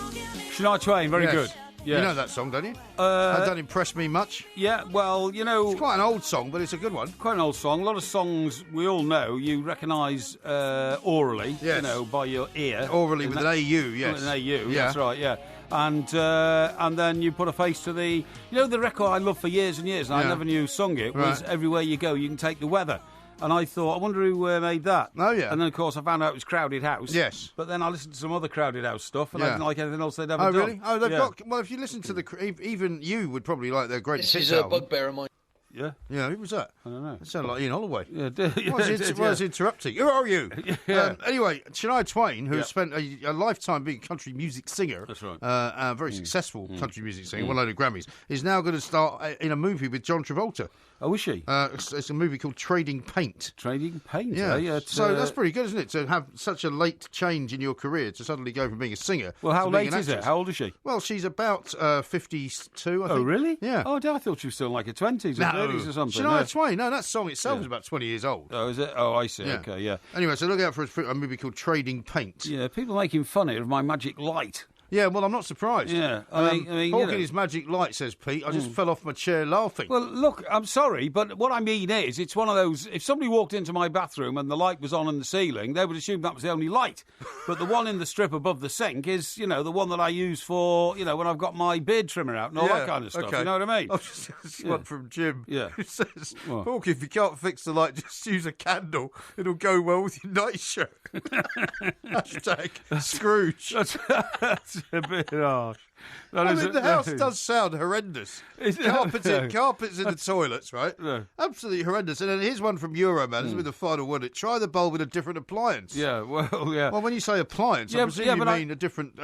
Shania Twain, very good. Yes. You know that song, don't you? That don't impress me much. Yeah, well, you know... It's quite an old song, but it's a good one. Quite an old song. A lot of songs we all know, you recognise orally, yes. you know, by your ear. Orally with an AU, yes. With an AU, that's right, yeah. And then you put a face to the... You know, the record I loved for years and years, and I never knew who sung it, was Everywhere You Go, You Can Take the Weather. And I thought, I wonder who made that. Oh, yeah. And then, of course, I found out it was Crowded House. Yes. But then I listened to some other Crowded House stuff, and I didn't like anything else they'd ever done. Oh, really? Oh, they've got... Well, if you listen to the... Even you would probably like their Greatest Hits album. This is a bugbear of mine. Yeah? Yeah, who was that? I don't know. It sounded like Ian Holloway. Yeah, Why is interrupting? Who are you? Yeah. Anyway, Shania Twain, who spent a lifetime being a country music singer, that's right, a very successful country music singer, won a load of Grammys, is now going to start in a movie with John Travolta. Oh, is she? It's a movie called Trading Paint. Trading Paint, yeah. Yeah, so that's pretty good, isn't it, to have such a late change in your career, to suddenly go from being a singer Well, how to being late an is it? actress. How old is she? Well, she's about 52, I think. Oh, really? Yeah. Oh, I thought she was still in like her 20s or 30s or something. Shania Twain, no, that song itself is about 20 years old. Oh, is it? Oh, I see. Okay, yeah. Anyway, so look out for a movie called Trading Paint. Yeah, people making fun of my magic light. Yeah, well, I'm not surprised. Yeah, I mean, Porky and his magic light, says Pete. I just fell off my chair laughing. Well, look, I'm sorry, but what I mean is, it's one of those. If somebody walked into my bathroom and the light was on in the ceiling, they would assume that was the only light. But the one in the strip above the sink is, you know, the one that I use for, you know, when I've got my beard trimmer out and all that kind of stuff. Okay. You know what I mean? This one from Jim. Yeah. Who says, Porky, if you can't fix the light, just use a candle. It'll go well with your nightshirt. Hashtag Scrooge. That's a bit harsh. The house does sound horrendous. Carpets in the toilets, right? No. Absolutely horrendous. And then here's one from Euroman. This is with the final one. Try the bulb with a different appliance. Yeah, well, yeah. Well, when you say appliance, I presume you mean a different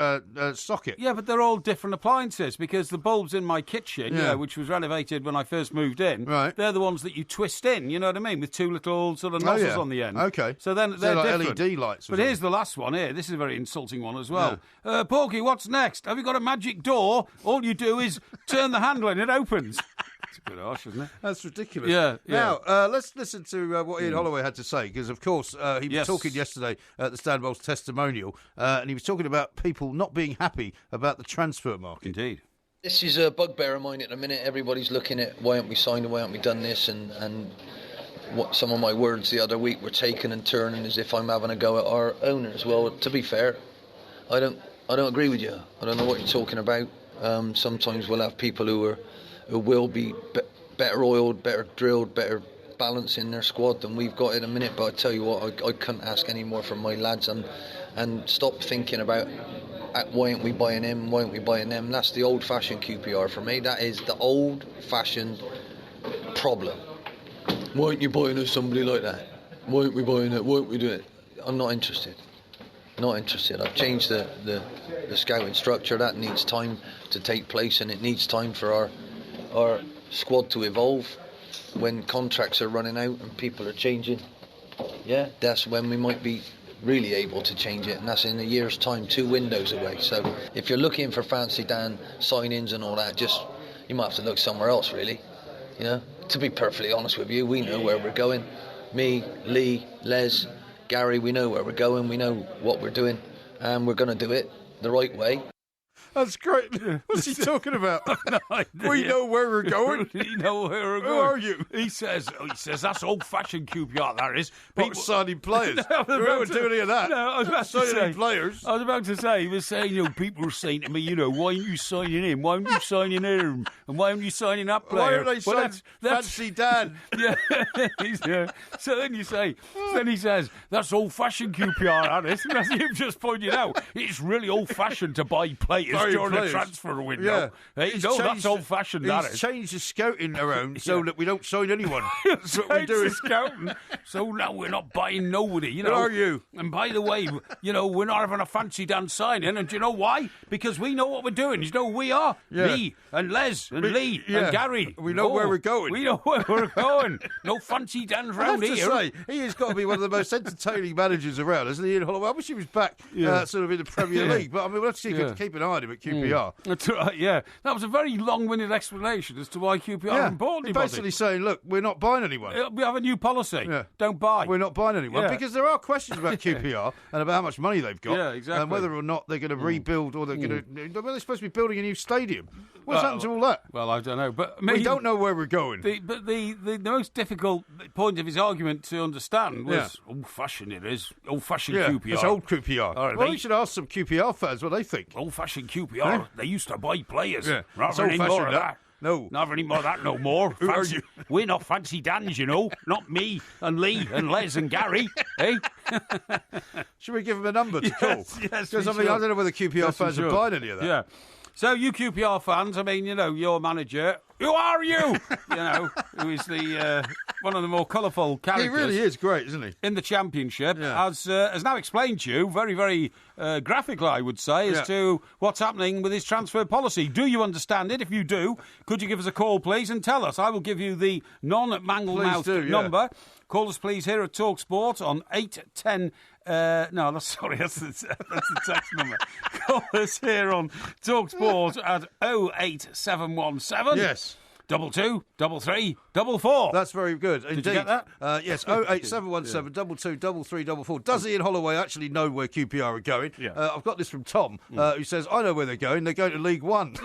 socket. Yeah, but they're all different appliances because the bulbs in my kitchen, you know, which was renovated when I first moved in, they're the ones that you twist in, you know what I mean, with two little sort of nozzles on the end. Okay. So then they're like different. LED lights. But here's the last one here. This is a very insulting one as well. Yeah. Porky, what's next? Have you got a magic door? All you do is turn the handle and it opens. It's a bit harsh, isn't it? That's ridiculous. Yeah. Now, let's listen to what Ian Holloway had to say, because, of course, he was talking yesterday at the Stan Bowles testimonial, and he was talking about people not being happy about the transfer market. Indeed. This is a bugbear of mine at the minute. Everybody's looking at why haven't we signed and why haven't we done this, and what some of my words the other week were taken and turning as if I'm having a go at our owners. Well, to be fair, I don't agree with you. I don't know what you're talking about. Sometimes we'll have people who will be better oiled, better drilled, better balanced in their squad than we've got in a minute. But I tell you what, I couldn't ask any more from my lads, and stop thinking about why aren't we buying him, why aren't we buying them. That's the old-fashioned QPR for me. That is the old-fashioned problem. Why aren't you buying us somebody like that? Why aren't we buying it? Why aren't we doing it? I'm not interested. Not interested. I've changed the scouting structure. That needs time to take place, and it needs time for our squad to evolve. When contracts are running out and people are changing, that's when we might be really able to change it, and that's in a year's time, 2 windows away. So if you're looking for fancy Dan sign-ins and all that, you might have to look somewhere else, really. You know, to be perfectly honest with you, we know where we're going. Me, Lee, Les, Gary, we know where we're going, we know what we're doing, and we're going to do it the right way. That's great. What's he talking about? No idea. We know where we're going. We know where we're going. Who are you? He says that's old-fashioned QPR, that is. People signing players. We don't do any of that. No, I was about to say players. I was about to say, he was saying, people were saying to me, why aren't you signing him? Why aren't you signing him? And why aren't you signing that player? Why aren't they signing Fancy Dan? Yeah. So then he says, that's old-fashioned QPR, that is. And as you've just pointed out, it's really old-fashioned to buy players during the transfer window. Hey, that's old-fashioned, that is. He's changed the scouting around so that we don't sign anyone. That's what we're doing. Scouting. So now we're not buying nobody, Who are you? And by the way, we're not having a fancy Dan signing, and do you know why? Because we know what we're doing. You know who we are? Me and Les and Lee and Gary. We know where we're going. We know where we're going. No fancy Dan's round here. I have to say, he has got to be one of the most entertaining managers around, isn't he, Ian Holloway? I wish he was back sort of in the Premier League, but I mean, we'll have to keep an eye on him at QPR. That's right, yeah. That was a very long-winded explanation as to why QPR haven't bought anybody. Basically saying, look, we're not buying anyone. We have a new policy. Yeah. Don't buy. We're not buying anyone. Yeah. Because there are questions about QPR and about how much money they've got. Yeah, exactly. And whether or not they're going to rebuild or they're going to... Well, they're supposed to be building a new stadium. What's happened to all that? Well, I don't know. But we don't know where we're going. The most difficult point of his argument to understand was old-fashioned it is. Old-fashioned QPR. It's old QPR. Well, we should ask some QPR fans what they think. Old-fashioned QPR. They used to buy players. Yeah. Not any more of that. No. Not any more of that no more. Who are you? We're not fancy Dans, you know. Not me and Lee and Les and Gary. Eh? Should we give them a number to call? Yes, Because I don't know whether QPR fans are buying any of that. Yeah. So you QPR fans, I mean, you know, your manager, who are you? You know, who is the one of the more colourful characters. He really is great, isn't he? In the Championship, has now explained to you, very, very graphically, I would say, as to what's happening with his transfer policy. Do you understand it? If you do, could you give us a call, please, and tell us? I will give you the non-mangle-mouthed number. Call us, please, here at Talk Sport on 810... no, that's the text number. Call us here on Talk Sport at 08717. Yes. 22 33 44. That's very good. Indeed. Did you get that? Yes, 08717 22 33 44. Does Ian Holloway actually know where QPR are going? Yeah. I've got this from Tom, who says, I know where they're going. They're going to League One.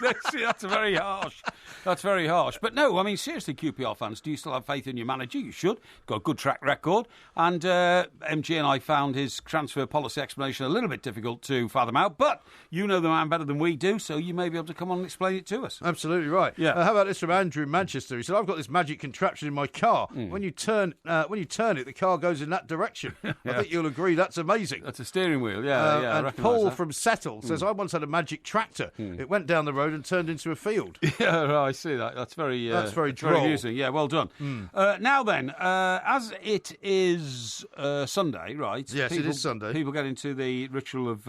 That's very harsh. That's very harsh. But no, I mean, seriously, QPR fans, do you still have faith in your manager? You should. Got a good track record. And MG and I found his transfer policy explanation a little bit difficult to fathom out. But you know the man better than we do, so you may be able to come on and explain it to us. Absolutely right. Yeah. How about this from Andrew in Manchester? He said, I've got this magic contraption in my car. When you turn it, the car goes in that direction. I think you'll agree that's amazing. That's a steering wheel, yeah. And Paul from Settle says, I once had a magic tractor. It went down the road and turned into a field. Yeah, right, I see that. That's very droll. very amusing. Yeah, well done. Now then, as it is Sunday, right? Yes, it is Sunday. People get into the ritual of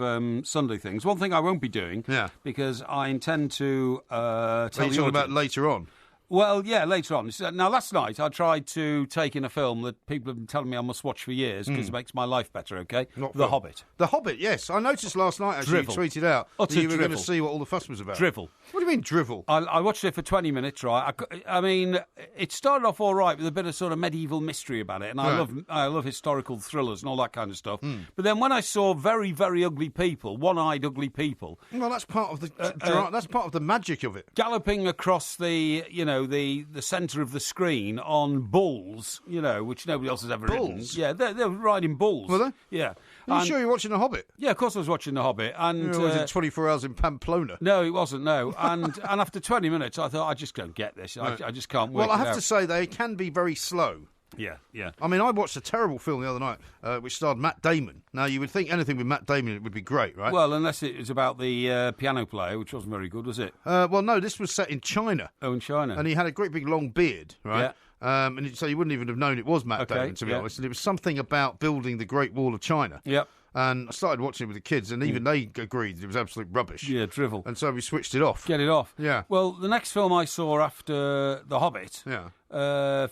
Sunday things. One thing I won't be doing, because I intend to tell you... Are you talking about later on? Well, yeah, later on. Now, last night I tried to take in a film that people have been telling me I must watch for years because it makes my life better, okay? The Hobbit. The Hobbit, yes. I noticed last night, actually, you tweeted out that you were going to see what all the fuss was about. Drivel. What do you mean, drivel? I watched it for 20 minutes, right? I mean, it started off all right with a bit of sort of medieval mystery about it, and I love historical thrillers and all that kind of stuff. But then when I saw very, very ugly people, one-eyed ugly people... Well, that's part of the that's part of the magic of it. Galloping across the centre of the screen on bulls, which nobody else has ever ridden. Yeah, they're riding bulls. Were they? Yeah. Are you sure you're watching The Hobbit? Yeah, of course I was watching The Hobbit. And was it 24 Hours in Pamplona? No, it wasn't, no. And after 20 minutes, I thought, I just don't get this. I just can't work it out. Well, I have to say, they can be very slow. Yeah. I mean, I watched a terrible film the other night which starred Matt Damon. Now, you would think anything with Matt Damon, it would be great, right? Well, unless it was about the piano player, which wasn't very good, was it? Well, no, this was set in China. Oh, in China. And he had a great big long beard, right? Yeah. So you wouldn't even have known it was Matt Damon, to be honest. And it was something about building the Great Wall of China. Yep. And I started watching it with the kids, and even they agreed it was absolute rubbish. Yeah, drivel. And so we switched it off. Get it off. Yeah. Well, the next film I saw after The Hobbit,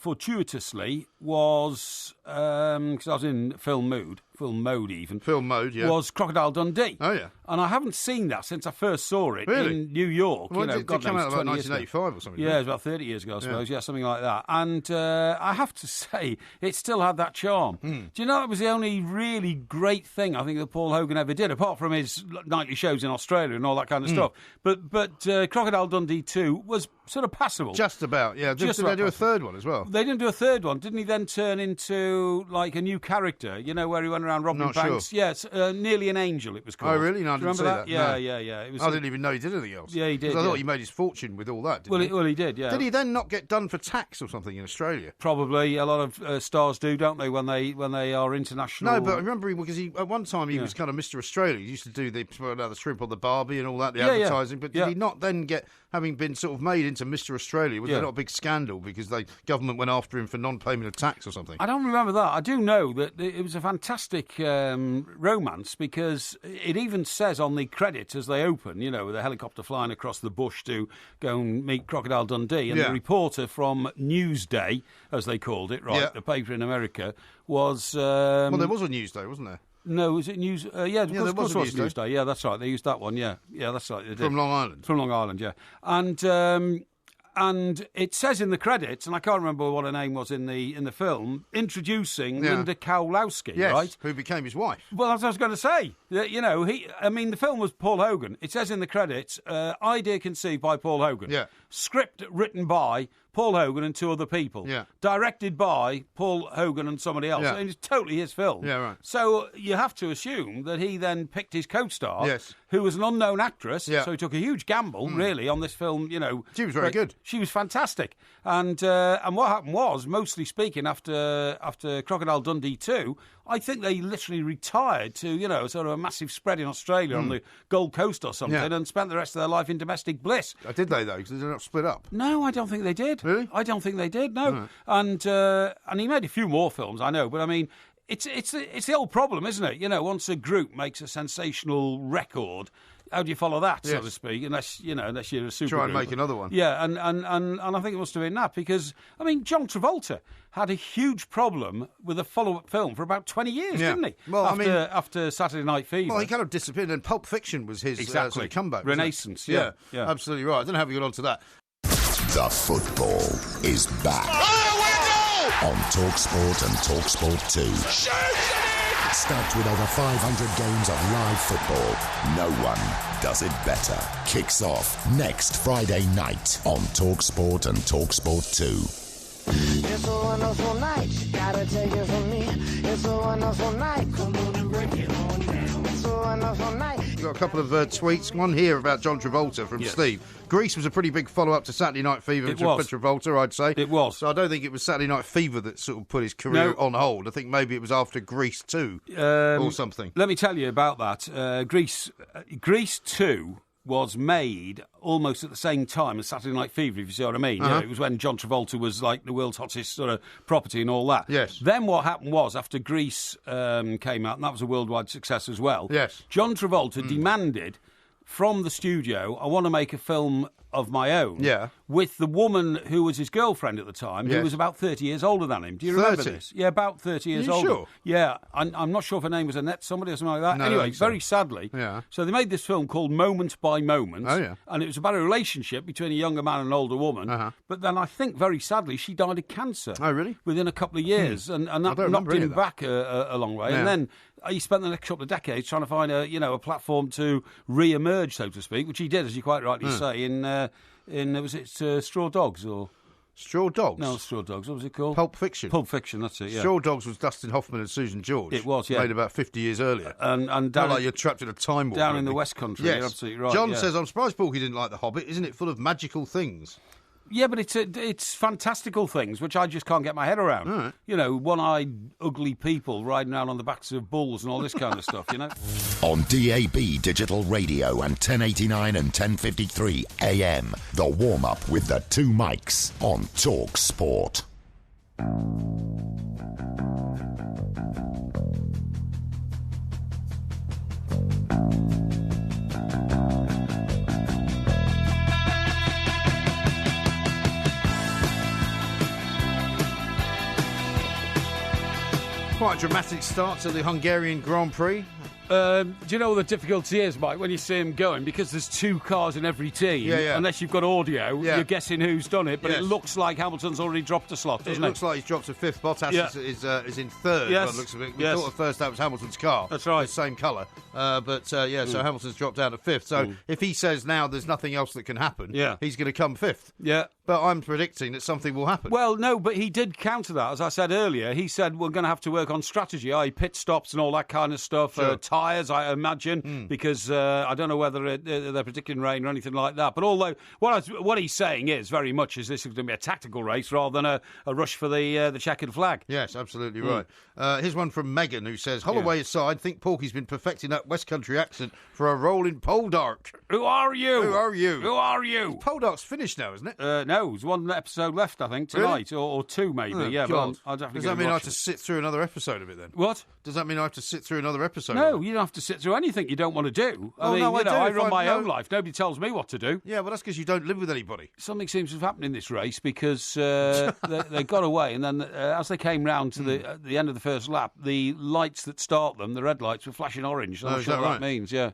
fortuitously, was, because I was in film mode, was Crocodile Dundee. Oh, yeah. And I haven't seen that since I first saw it really? in New York. Well, it came out about 1985 or something. Yeah, it was about 30 years ago, I suppose. Yeah, something like that. And I have to say, it still had that charm. Do you know, it was the only really great thing I think that Paul Hogan ever did, apart from his nightly shows in Australia and all that kind of stuff. But Crocodile Dundee 2 was sort of passable. Just about, yeah. Did they do a third one as well? They didn't do a third one. Didn't he then turn into, like, a new character, where he went around robbing banks? Sure. Yes, Nearly an Angel, it was called. Oh, really? No, I didn't see that. Yeah, no. yeah. It was I didn't even know he did anything else. Yeah, he did. I thought he made his fortune with all that, well, he did, yeah. Did he then not get done for tax or something in Australia? Probably. A lot of stars do, don't they, when they are international? No, but I remember him because at one time he was kind of Mr. Australia. He used to do the shrimp on the Barbie and all that, the advertising. But did he not then get, having been sort of made into Mr. Australia, was there not a big scandal because the government went after him for non-payment of tax or something? I don't remember that. I do know that it was a fantastic romance because it even says on the credits as they open, with a helicopter flying across the bush to go and meet Crocodile Dundee, and the reporter from Newsday, as they called it, the paper in America, was... well, there was a Newsday, wasn't there? No, was it News? Yeah, there was a Newsday. Yeah, that's right. They used that one. Yeah, that's right. They did. From Long Island. From Long Island, yeah. And it says in the credits, and I can't remember what her name was in the film, introducing Linda Kowalski, right? Who became his wife. Well, that's what I was going to say. The film was Paul Hogan. It says in the credits, idea conceived by Paul Hogan. Yeah. Script written by Paul Hogan and 2 other people. Yeah. Directed by Paul Hogan and somebody else. Yeah. And it's totally his film. Yeah, right. So you have to assume that he then picked his co-star, who was an unknown actress. Yeah. So he took a huge gamble, really, on this film. She was very good. She was fantastic. And what happened was, mostly speaking, after Crocodile Dundee 2, I think they literally retired to, sort of a massive spread in Australia on the Gold Coast or something and spent the rest of their life in domestic bliss. Did they, though? Because they're not split up. No, I don't think they did. Really? I don't think they did, no. Right. And he made a few more films, I know, but I mean, it's the old problem, isn't it? Once a group makes a sensational record, how do you follow that, so to speak? Unless you're a super. Try and make another one. Yeah, and I think it must have been that because I mean John Travolta had a huge problem with a follow-up film for about 20 years, didn't he? Well, after Saturday Night Fever. Well, he kind of disappeared, and Pulp Fiction was his sort of comeback. Renaissance. Yeah, absolutely right. I don't know how we got onto that. The football is back. On TalkSport and TalkSport 2. Stacked with over 500 games of live football, no one does it better. Kicks off next Friday night on TalkSport and TalkSport 2. It's a wonderful night, gotta take it from me. It's a wonderful night, come on and break it on down. It's a wonderful night. We've got a couple of tweets. One here about John Travolta from Steve. Grease was a pretty big follow-up to Saturday Night Fever for Travolta, I'd say. It was. So I don't think it was Saturday Night Fever that sort of put his career on hold. I think maybe it was after Grease 2 or something. Let me tell you about that. Grease 2 was made almost at the same time as Saturday Night Fever, if you see what I mean. It was when John Travolta was like the world's hottest sort of property and all that. Yes. Then what happened was, after Grease came out, and that was a worldwide success as well, John Travolta demanded from the studio, I want to make a film of my own with the woman who was his girlfriend at the time, who was about 30 years older than him. Do you remember this? Yeah, about 30 years older. Sure? Yeah, I'm not sure if her name was Annette somebody or something like that. No, anyway, very sadly. Yeah. So they made this film called Moment by Moment. Oh, yeah. And it was about a relationship between a younger man and an older woman. But then I think, very sadly, she died of cancer. Oh, really? Within a couple of years. And that knocked him back a long way. Yeah. And then he spent the next couple of decades trying to find a platform to re-emerge, so to speak, which he did, as you quite rightly say, in was it Straw Dogs or Straw Dogs? No, Straw Dogs. What was it called? Pulp Fiction. Pulp Fiction. That's it. Yeah. Straw Dogs was Dustin Hoffman and Susan George. It was, yeah, made about 50 years earlier. And not like you're trapped in a time warp. Down in the West Country. Yes. You're absolutely right. John says, I'm surprised Porky didn't like The Hobbit. Isn't it full of magical things? Yeah, but it's fantastical things, which I just can't get my head around. Right. One-eyed, ugly people riding around on the backs of bulls and all this kind of stuff, On DAB Digital Radio and 1089 and 1053 AM, the warm-up with the 2 mics on Talk Sport. Quite a dramatic start to the Hungarian Grand Prix. Do you know what the difficulty is, Mike, when you see him going? Because there's 2 cars in every team. Unless you've got audio, you're guessing who's done it. But it looks like Hamilton's already dropped a slot, doesn't it? It looks like he's dropped a 5th. Bottas is in 3rd. Yes. By the looks of it. We thought at first that was Hamilton's car. That's right. The same colour. So Hamilton's dropped down to 5th. So if he says now there's nothing else that can happen, he's going to come 5th. Yeah. But I'm predicting that something will happen. Well, no, but he did counter that. As I said earlier, he said we're going to have to work on strategy, i.e. pit stops and all that kind of stuff. Sure. Tyres, I imagine, because I don't know whether they're predicting rain or anything like that. But although what he's saying is very much is this is going to be a tactical race rather than a rush for the checkered flag. Yes, absolutely right. Here's one from Megan who says, Holloway aside, think Porky's been perfecting that West Country accent for a role in pole dart. Who are you? Who are you? Who are you? Pole dart's finished now, isn't it? No, there's one episode left, I think, tonight, or two maybe. Oh, yeah, God. but I'll definitely. Does that mean I have to sit through another episode of it then? What? Does that mean I have to sit through another episode? No, you don't have to sit through anything you don't want to do. I mean, I run my own life. Nobody tells me what to do. Yeah, well, that's because you don't live with anybody. Something seems to have happened in this race because they got away, and then as they came round to the end of the first lap, the lights that start them, the red lights, were flashing orange. I'm not sure what that means. Yeah,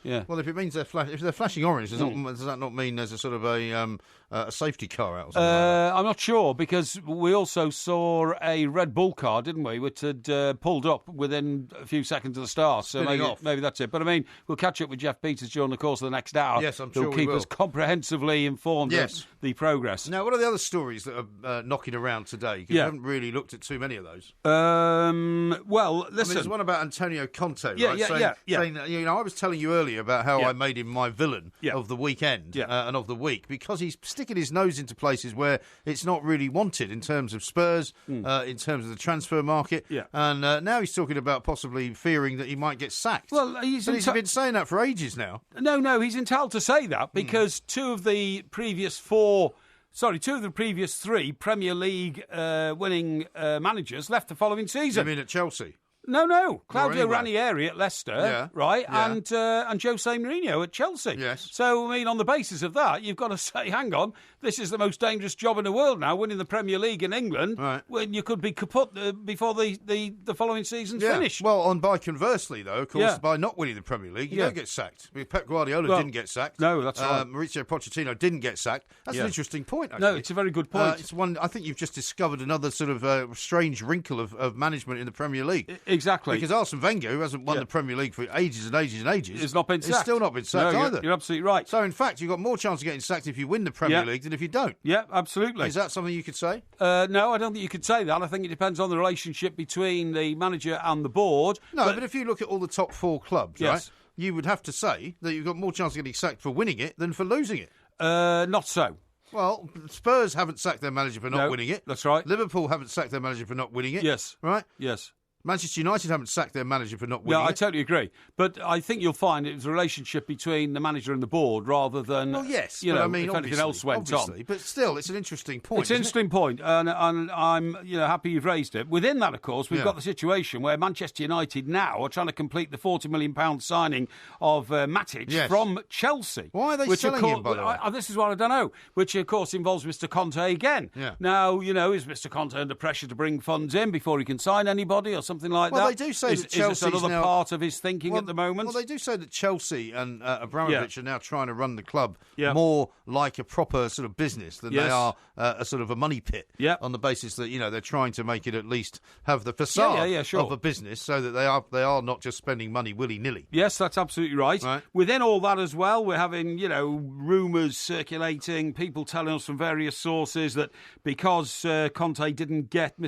yeah. Well, if it means if they're flashing orange, does that not mean there's a sort of a safety car out? Or something like that? I'm not sure because we also saw a Red Bull car, didn't we, which had pulled up within a few seconds of the start. So maybe that's it. But I mean, we'll catch up with Jeff Peters during the course of the next hour. Yes, I'm sure He'll keep us comprehensively informed of the progress. Now, what are the other stories that are knocking around today? Because we haven't really looked at too many of those. Well, listen. There's one about Antonio Conte, right? Saying that, I was telling you earlier about how I made him my villain of the weekend and of the week because he's sticking his nose into places where it's not really wanted in terms of Spurs, in terms of the transfer market, and now he's talking about possibly fearing that he might get sacked. Well, he's been saying that for ages now. No, he's entitled to say that because two of the previous three Premier League winning managers left the following season. You mean at Chelsea? No. Claudio Ranieri at Leicester, right? Yeah. And Jose Mourinho at Chelsea. Yes. So, I mean, on the basis of that, you've got to say, hang on, this is the most dangerous job in the world now, winning the Premier League in England, when you could be kaput before the following season's finished. Well, by conversely, though, of course, by not winning the Premier League, you don't get sacked. Pep Guardiola didn't get sacked. No, that's right. Mauricio Pochettino didn't get sacked. That's an interesting point, actually. No, it's a very good point. It's one. I think you've just discovered another sort of strange wrinkle of management in the Premier League. Exactly. Because Arsene Wenger, who hasn't won the Premier League for ages and ages and ages, has not been sacked. He's still not been sacked either. You're absolutely right. So, in fact, you've got more chance of getting sacked if you win the Premier League than if you don't. Yeah, absolutely. Is that something you could say? No, I don't think you could say that. I think it depends on the relationship between the manager and the board. No, but if you look at all the top four clubs, right, you would have to say that you've got more chance of getting sacked for winning it than for losing it. Not so. Well, Spurs haven't sacked their manager for not winning it. That's right. Liverpool haven't sacked their manager for not winning it. Yes. Right? Yes. Manchester United haven't sacked their manager for not winning it. Yeah, I totally agree. But I think you'll find it was a relationship between the manager and the board rather than, yes, if anything else went on. But still, it's an interesting point. It's an interesting point, and I'm happy you've raised it. Within that, of course, we've got the situation where Manchester United now are trying to complete the £40 million signing of Matic from Chelsea. Why are they selling him, by the way? This is what I don't know, which, of course, involves Mr Conte again. Yeah. Now, is Mr Conte under pressure to bring funds in before he can sign anybody or something like that? Well, they do say that Chelsea's is this another part of his thinking at the moment? Well, they do say that Chelsea and Abramovich are now trying to run the club more like a proper sort of business than they are a sort of a money pit. On the basis that they're trying to make it at least have the facade of a business, so that they are not just spending money willy nilly. Yes, that's absolutely right. Within all that as well, we're having rumours circulating, people telling us from various sources that because Mr. Conte didn't get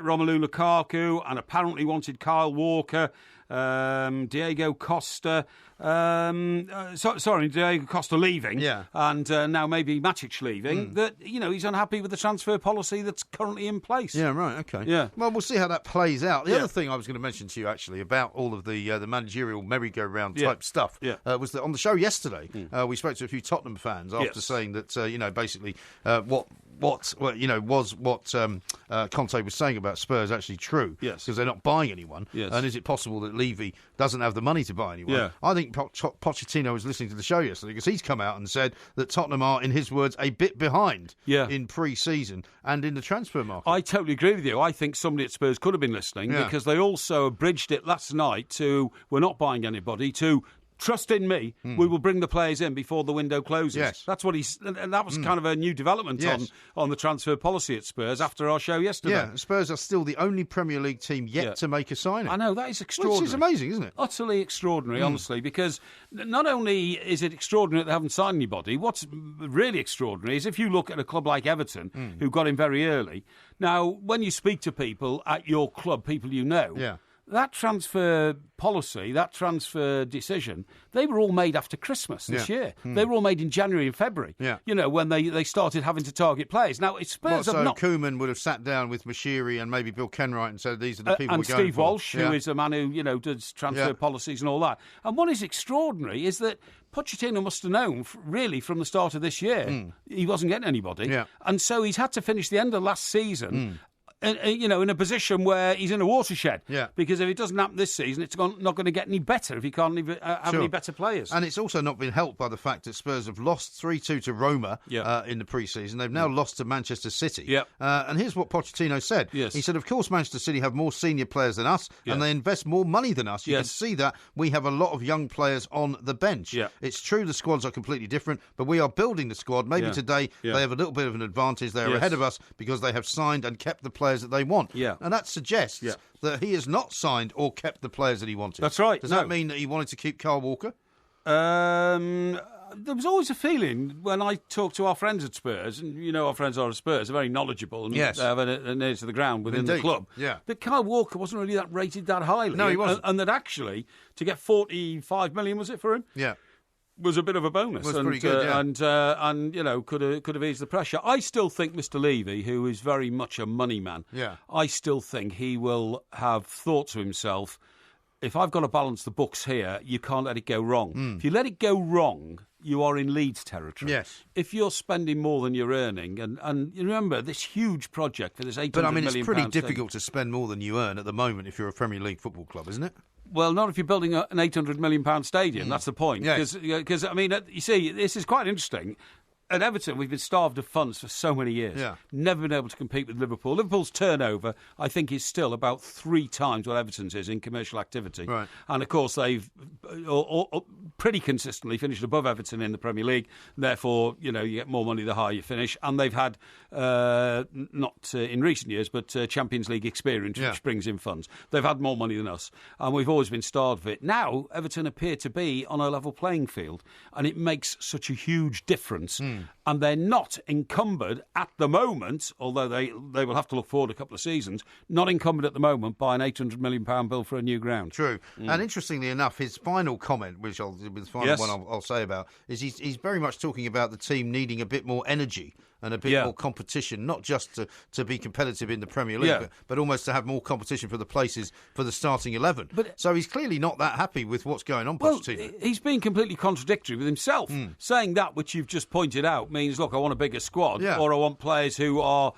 Romelu Lukaku and apparently wanted Kyle Walker, Diego Costa. Diego Costa leaving, and now maybe Matic leaving. That he's unhappy with the transfer policy that's currently in place. Yeah, right. Okay. Yeah. Well, we'll see how that plays out. The other thing I was going to mention to you actually about all of the managerial merry-go-round type stuff was that on the show yesterday we spoke to a few Tottenham fans after saying that basically what Conte was saying about Spurs actually true. Yes. Because they're not buying anyone. Yes. And is it possible that Levy doesn't have the money to buy anyone? Yeah. I think Pochettino was listening to the show yesterday because he's come out and said that Tottenham are, in his words, a bit behind in pre-season and in the transfer market. I totally agree with you. I think somebody at Spurs could have been listening because they also abridged it last night to we're not buying anybody to trust in me, we will bring the players in before the window closes. Yes. That's what and that was kind of a new development on the transfer policy at Spurs after our show yesterday. Yeah, Spurs are still the only Premier League team yet to make a signing. I know, that is extraordinary. Which is amazing, isn't it? Utterly extraordinary, honestly, because not only is it extraordinary that they haven't signed anybody, what's really extraordinary is if you look at a club like Everton, who got in very early. Now, when you speak to people at your club, people you know, that transfer policy, that transfer decision, they were all made after Christmas this year. They were all made in January and February, when they started having to target players. Now, Spurs have not... Koeman would have sat down with Mashiri and maybe Bill Kenwright and said, these are the people we're going for. And Steve Walsh, who is a man who, does transfer policies and all that. And what is extraordinary is that Pochettino must have known, really, from the start of this year, he wasn't getting anybody. Yeah. And so he's had to finish the end of last season... in a position where he's in a watershed. Yeah. Because if it doesn't happen this season, it's not going to get any better if he can't even have any better players. And it's also not been helped by the fact that Spurs have lost 3-2 to Roma in the pre-season. They've now lost to Manchester City. Yep. And here's what Pochettino said. Yes. He said, of course, Manchester City have more senior players than us, and they invest more money than us. You can see that. We have a lot of young players on the bench. Yeah. It's true the squads are completely different, but we are building the squad. Maybe today they have a little bit of an advantage. They're ahead of us because they have signed and kept the players that they want. Yeah. And that suggests that he has not signed or kept the players that he wanted. That's right. Does that mean that he wanted to keep Kyle Walker? There was always a feeling when I talk to our friends at Spurs, and our friends are at Spurs, they're very knowledgeable and they have an ear to the ground within the club, that Kyle Walker wasn't really rated that highly. No, he wasn't. And that actually, to get 45 million, was it, for him? Yeah. Was a bit of a bonus. Was pretty good, and could have eased the pressure. I still think Mr. Levy, who is very much a money man, I still think he will have thought to himself, if I've got to balance the books here, you can't let it go wrong. If you let it go wrong, you are in Leeds territory. Yes. If you're spending more than you're earning, and you remember this huge project for this £800 million. But it's pretty difficult to spend more than you earn at the moment if you're a Premier League football club, isn't it? Well, not if you're building an £800 million stadium. That's the point. Because, you see, this is quite interesting. At Everton, we've been starved of funds for so many years. Yeah. Never been able to compete with Liverpool. Liverpool's turnover, I think, is still about 3 times what Everton's is in commercial activity. Right. And, of course, they've pretty consistently finished above Everton in the Premier League. Therefore, you get more money the higher you finish. And they've had, not in recent years, but Champions League experience, which brings in funds. They've had more money than us. And we've always been starved of it. Now, Everton appear to be on a level playing field. And it makes such a huge difference. And they're not encumbered at the moment, although they will have to look forward a couple of seasons, not encumbered at the moment by an £800 million bill for a new ground. True. And interestingly enough, his final comment, which I'll say about, is he's very much talking about the team needing a bit more energy and a bit more competition, not just to be competitive in the Premier League, but almost to have more competition for the places for the starting 11. So he's clearly not that happy with what's going on, Pochettino. He's being completely contradictory with himself. Saying that which you've just pointed out means, look, I want a bigger squad, or I want players who are...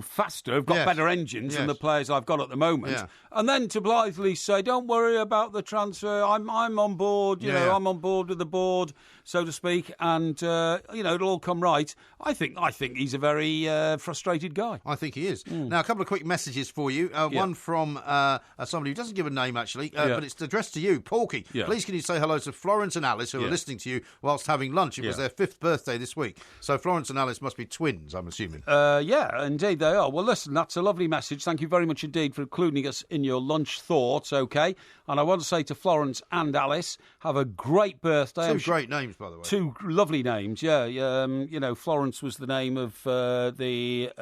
faster, have got better engines than the players I've got at the moment. Yeah. And then to blithely say, don't worry about the transfer, I'm on board, I'm on board with the board, so to speak, and, it'll all come right. I think he's a very frustrated guy. I think he is. Now, a couple of quick messages for you. One from somebody who doesn't give a name, actually, but it's addressed to you, Porky. Yeah. Please can you say hello to Florence and Alice, who are listening to you whilst having lunch. It was their 5th birthday this week. So Florence and Alice must be twins, I'm assuming. Indeed they are. Well, listen, that's a lovely message. Thank you very much indeed for including us in your lunch thoughts, OK? And I want to say to Florence and Alice, have a great birthday. 2 great names, by the way. 2 lovely names, Florence was the name of the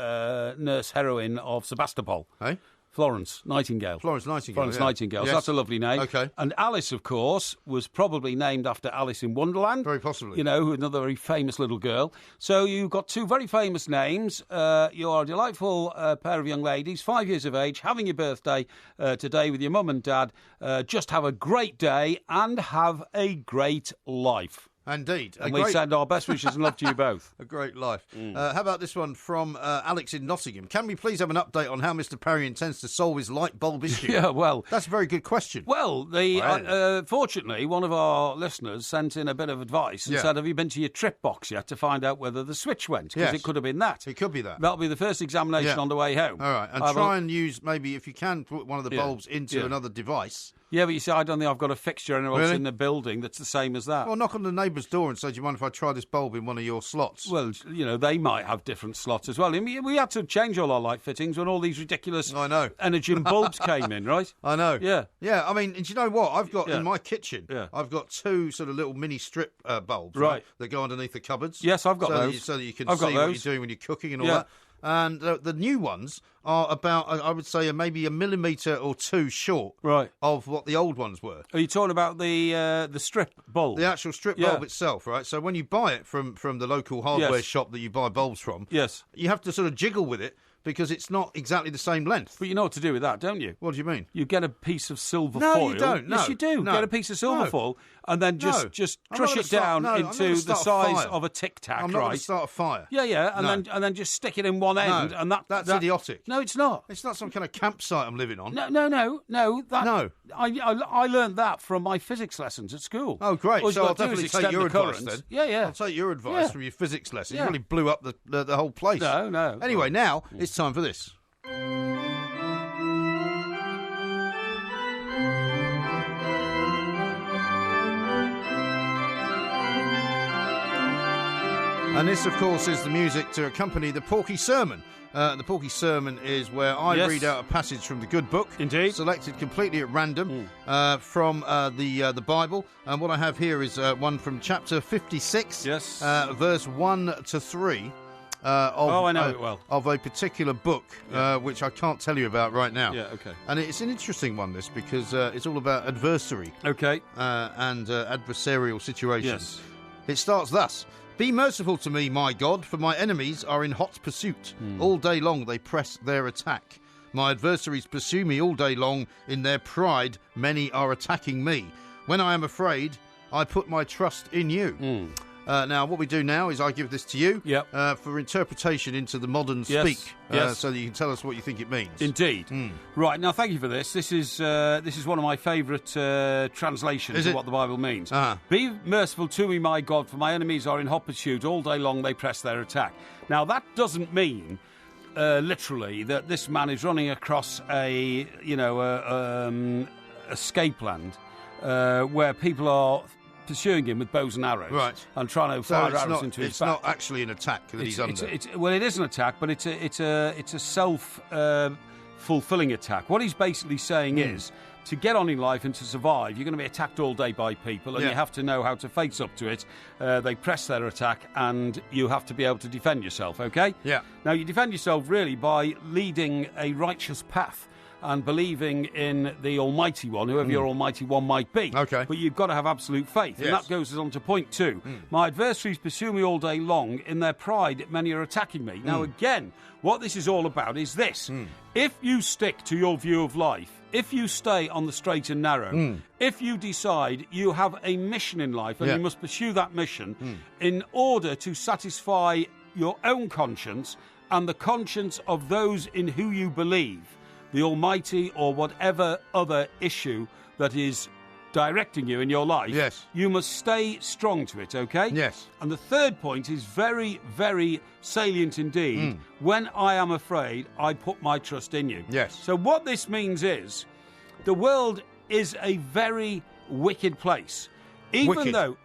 nurse heroine of Sebastopol. Hey? Florence Nightingale. Florence Nightingale. Yes. That's a lovely name. Okay. And Alice, of course, was probably named after Alice in Wonderland. Very possibly. Another very famous little girl. So you've got 2 very famous names. You are a delightful pair of young ladies, 5 years of age, having your birthday today with your mum and dad. Just have a great day and have a great life. Indeed. And we send our best wishes and love to you both. A great life. How about this one from Alex in Nottingham? Can we please have an update on how Mr. Parry intends to solve his light bulb issue? Yeah, well... That's a very good question. Well, fortunately, one of our listeners sent in a bit of advice and said, have you been to your trip box yet to find out whether the switch went? Because it could have been that. It could be that. That'll be the first examination on the way home. All right, and try and use, maybe, if you can, put one of the bulbs into another device... Yeah, but you see, I don't think I've got a fixture anywhere else in the building that's the same as that. Well, knock on the neighbour's door and say, do you mind if I try this bulb in one of your slots? Well, they might have different slots as well. I mean, we had to change all our light fittings when all these ridiculous Energen bulbs came in, right? I know. Yeah. Yeah, I mean, do you know what? I've got in my kitchen, I've got 2 sort of little mini strip bulbs, right, that go underneath the cupboards. Yes, I've got those. So that you can see what you're doing when you're cooking and all that. And the new ones are about, I would say, maybe a millimetre or two short of what the old ones were. Are you talking about the strip bulb? The actual strip bulb itself, right? So when you buy it from the local hardware shop that you buy bulbs from, you have to sort of jiggle with it because it's not exactly the same length. But you know what to do with that, don't you? What do you mean? You get a piece of silver foil. No, you don't. No. Yes, you do. No. Get a piece of silver foil and then just crush it down into the size of a Tic Tac, I'm not going to start a fire. Yeah, and then just stick it in one end. No, and that's idiotic. No, it's not. It's not some kind of campsite I'm living on. No. I learned that from my physics lessons at school. Oh, great. All So I'll definitely take your advice then. Yeah. I'll take your advice from your physics lesson. You really blew up the whole place. No. Anyway, now it's time for this. And this, of course, is the music to accompany the Porky Sermon. The Porky Sermon is where I read out a passage from the good book. Indeed. Selected completely at random from the Bible. And what I have here is one from chapter 56, verse 1 to 3. I know it well. Of a particular book, which I can't tell you about right now. Yeah, okay. And it's an interesting one, this, because it's all about adversary. Okay. And adversarial situations. Yes. It starts thus. Be merciful to me, my God, for my enemies are in hot pursuit. All day long they press their attack. My adversaries pursue me all day long. In their pride, many are attacking me. When I am afraid, I put my trust in you. Now, what we do now is I give this to you for interpretation into the modern speak, so that you can tell us what you think it means. Indeed. Right, now thank you for this. This is one of my favourite translations of what the Bible means. Be merciful to me, my God, for my enemies are in hot pursuit. All day long they press their attack. Now, that doesn't mean literally that this man is running across a escape land where people are pursuing him with bows and arrows, and trying to fire arrows into his back. It's not actually an attack that he's under. Well, it is an attack, but it's a self-fulfilling attack. What he's basically saying is, to get on in life and to survive, you're going to be attacked all day by people, and you have to know how to face up to it. They press their attack, and you have to be able to defend yourself, okay? Yeah. Now, you defend yourself really by leading a righteous path and believing in the Almighty One, whoever your Almighty One might be. Okay. But you've got to have absolute faith. Yes. And that goes us on to point 2. My adversaries pursue me all day long. In their pride, many are attacking me. Now, again, what this is all about is this. If you stick to your view of life, if you stay on the straight and narrow, if you decide you have a mission in life and you must pursue that mission in order to satisfy your own conscience and the conscience of those in who you believe, the Almighty or whatever other issue that is directing you in your life, you must stay strong to it, okay? Yes. And the third point is very, very salient indeed. When I am afraid, I put my trust in you. Yes. So what this means is the world is a very wicked place. Even though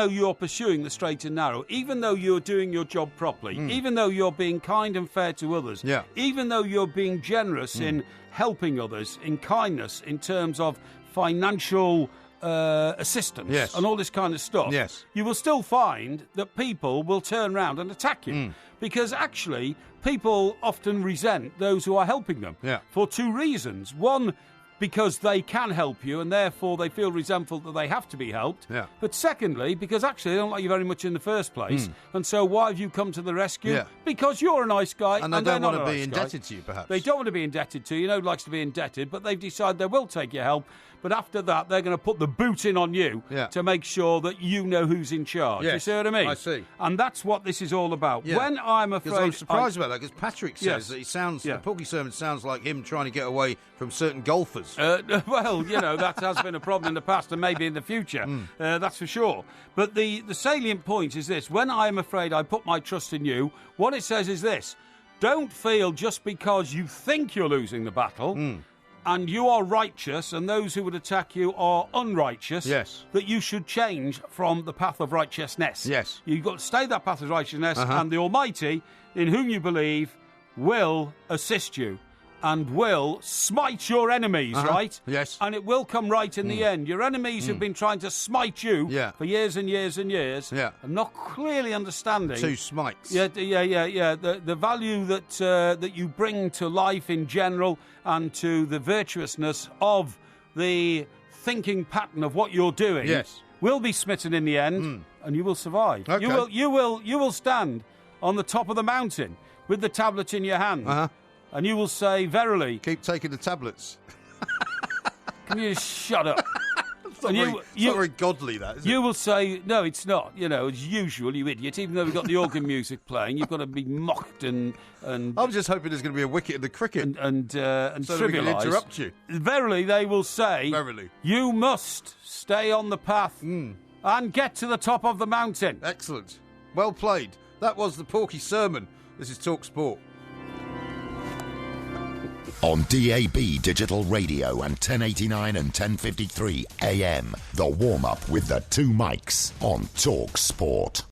you're pursuing the straight and narrow, even though you're doing your job properly, even though you're being kind and fair to others, even though you're being generous in helping others, in kindness, in terms of financial assistance and all this kind of stuff, you will still find that people will turn around and attack you. Because actually, people often resent those who are helping them for 2 reasons. One, because they can help you and therefore they feel resentful that they have to be helped. But secondly, because actually they don't like you very much in the first place. And so why have you come to the rescue? Because you're a nice guy and they don't want to be indebted to you, perhaps. They don't want to be indebted to you. Nobody likes to be indebted, but they've decided they will take your help. But after that, they're going to put the boot in on you to make sure that you know who's in charge. You see what I mean? I see. And that's what this is all about. When I'm afraid... Because I'm surprised about that, because Patrick says that he sounds... The Porky Sermon sounds like him trying to get away from certain golfers. Well, you know, that has been a problem in the past and maybe in the future. That's for sure. But the salient point is this. When I am afraid, I put my trust in you. What it says is this. Don't feel just because you think you're losing the battle... and you are righteous and those who would attack you are unrighteous, that you should change from the path of righteousness. You've got to stay that path of righteousness and the Almighty, in whom you believe, will assist you. and will smite your enemies, right? Yes. And it will come right in the end. Your enemies have been trying to smite you for years and years and years, and not clearly understanding. 2 smites. Yeah. The value that you bring to life in general and to the virtuousness of the thinking pattern of what you're doing will be smitten in the end, and you will survive. Okay. You will stand on the top of the mountain with the tablet in your hand, and you will say, verily... Keep taking the tablets. Can you just shut up? It's not very godly, that, is it? You will say, no, it's not. As usual, you idiot. Even though we've got the organ music playing, you've got to be mocked and I'm just hoping there's going to be a wicket in the cricket. And so trivialised. That we can interrupt you. Verily, they will say, verily, you must stay on the path and get to the top of the mountain. Excellent. Well played. That was the Porky sermon. This is Talk Sport. On DAB Digital Radio and 1089 and 1053 AM, the warm-up with the 2 mics on Talk Sport.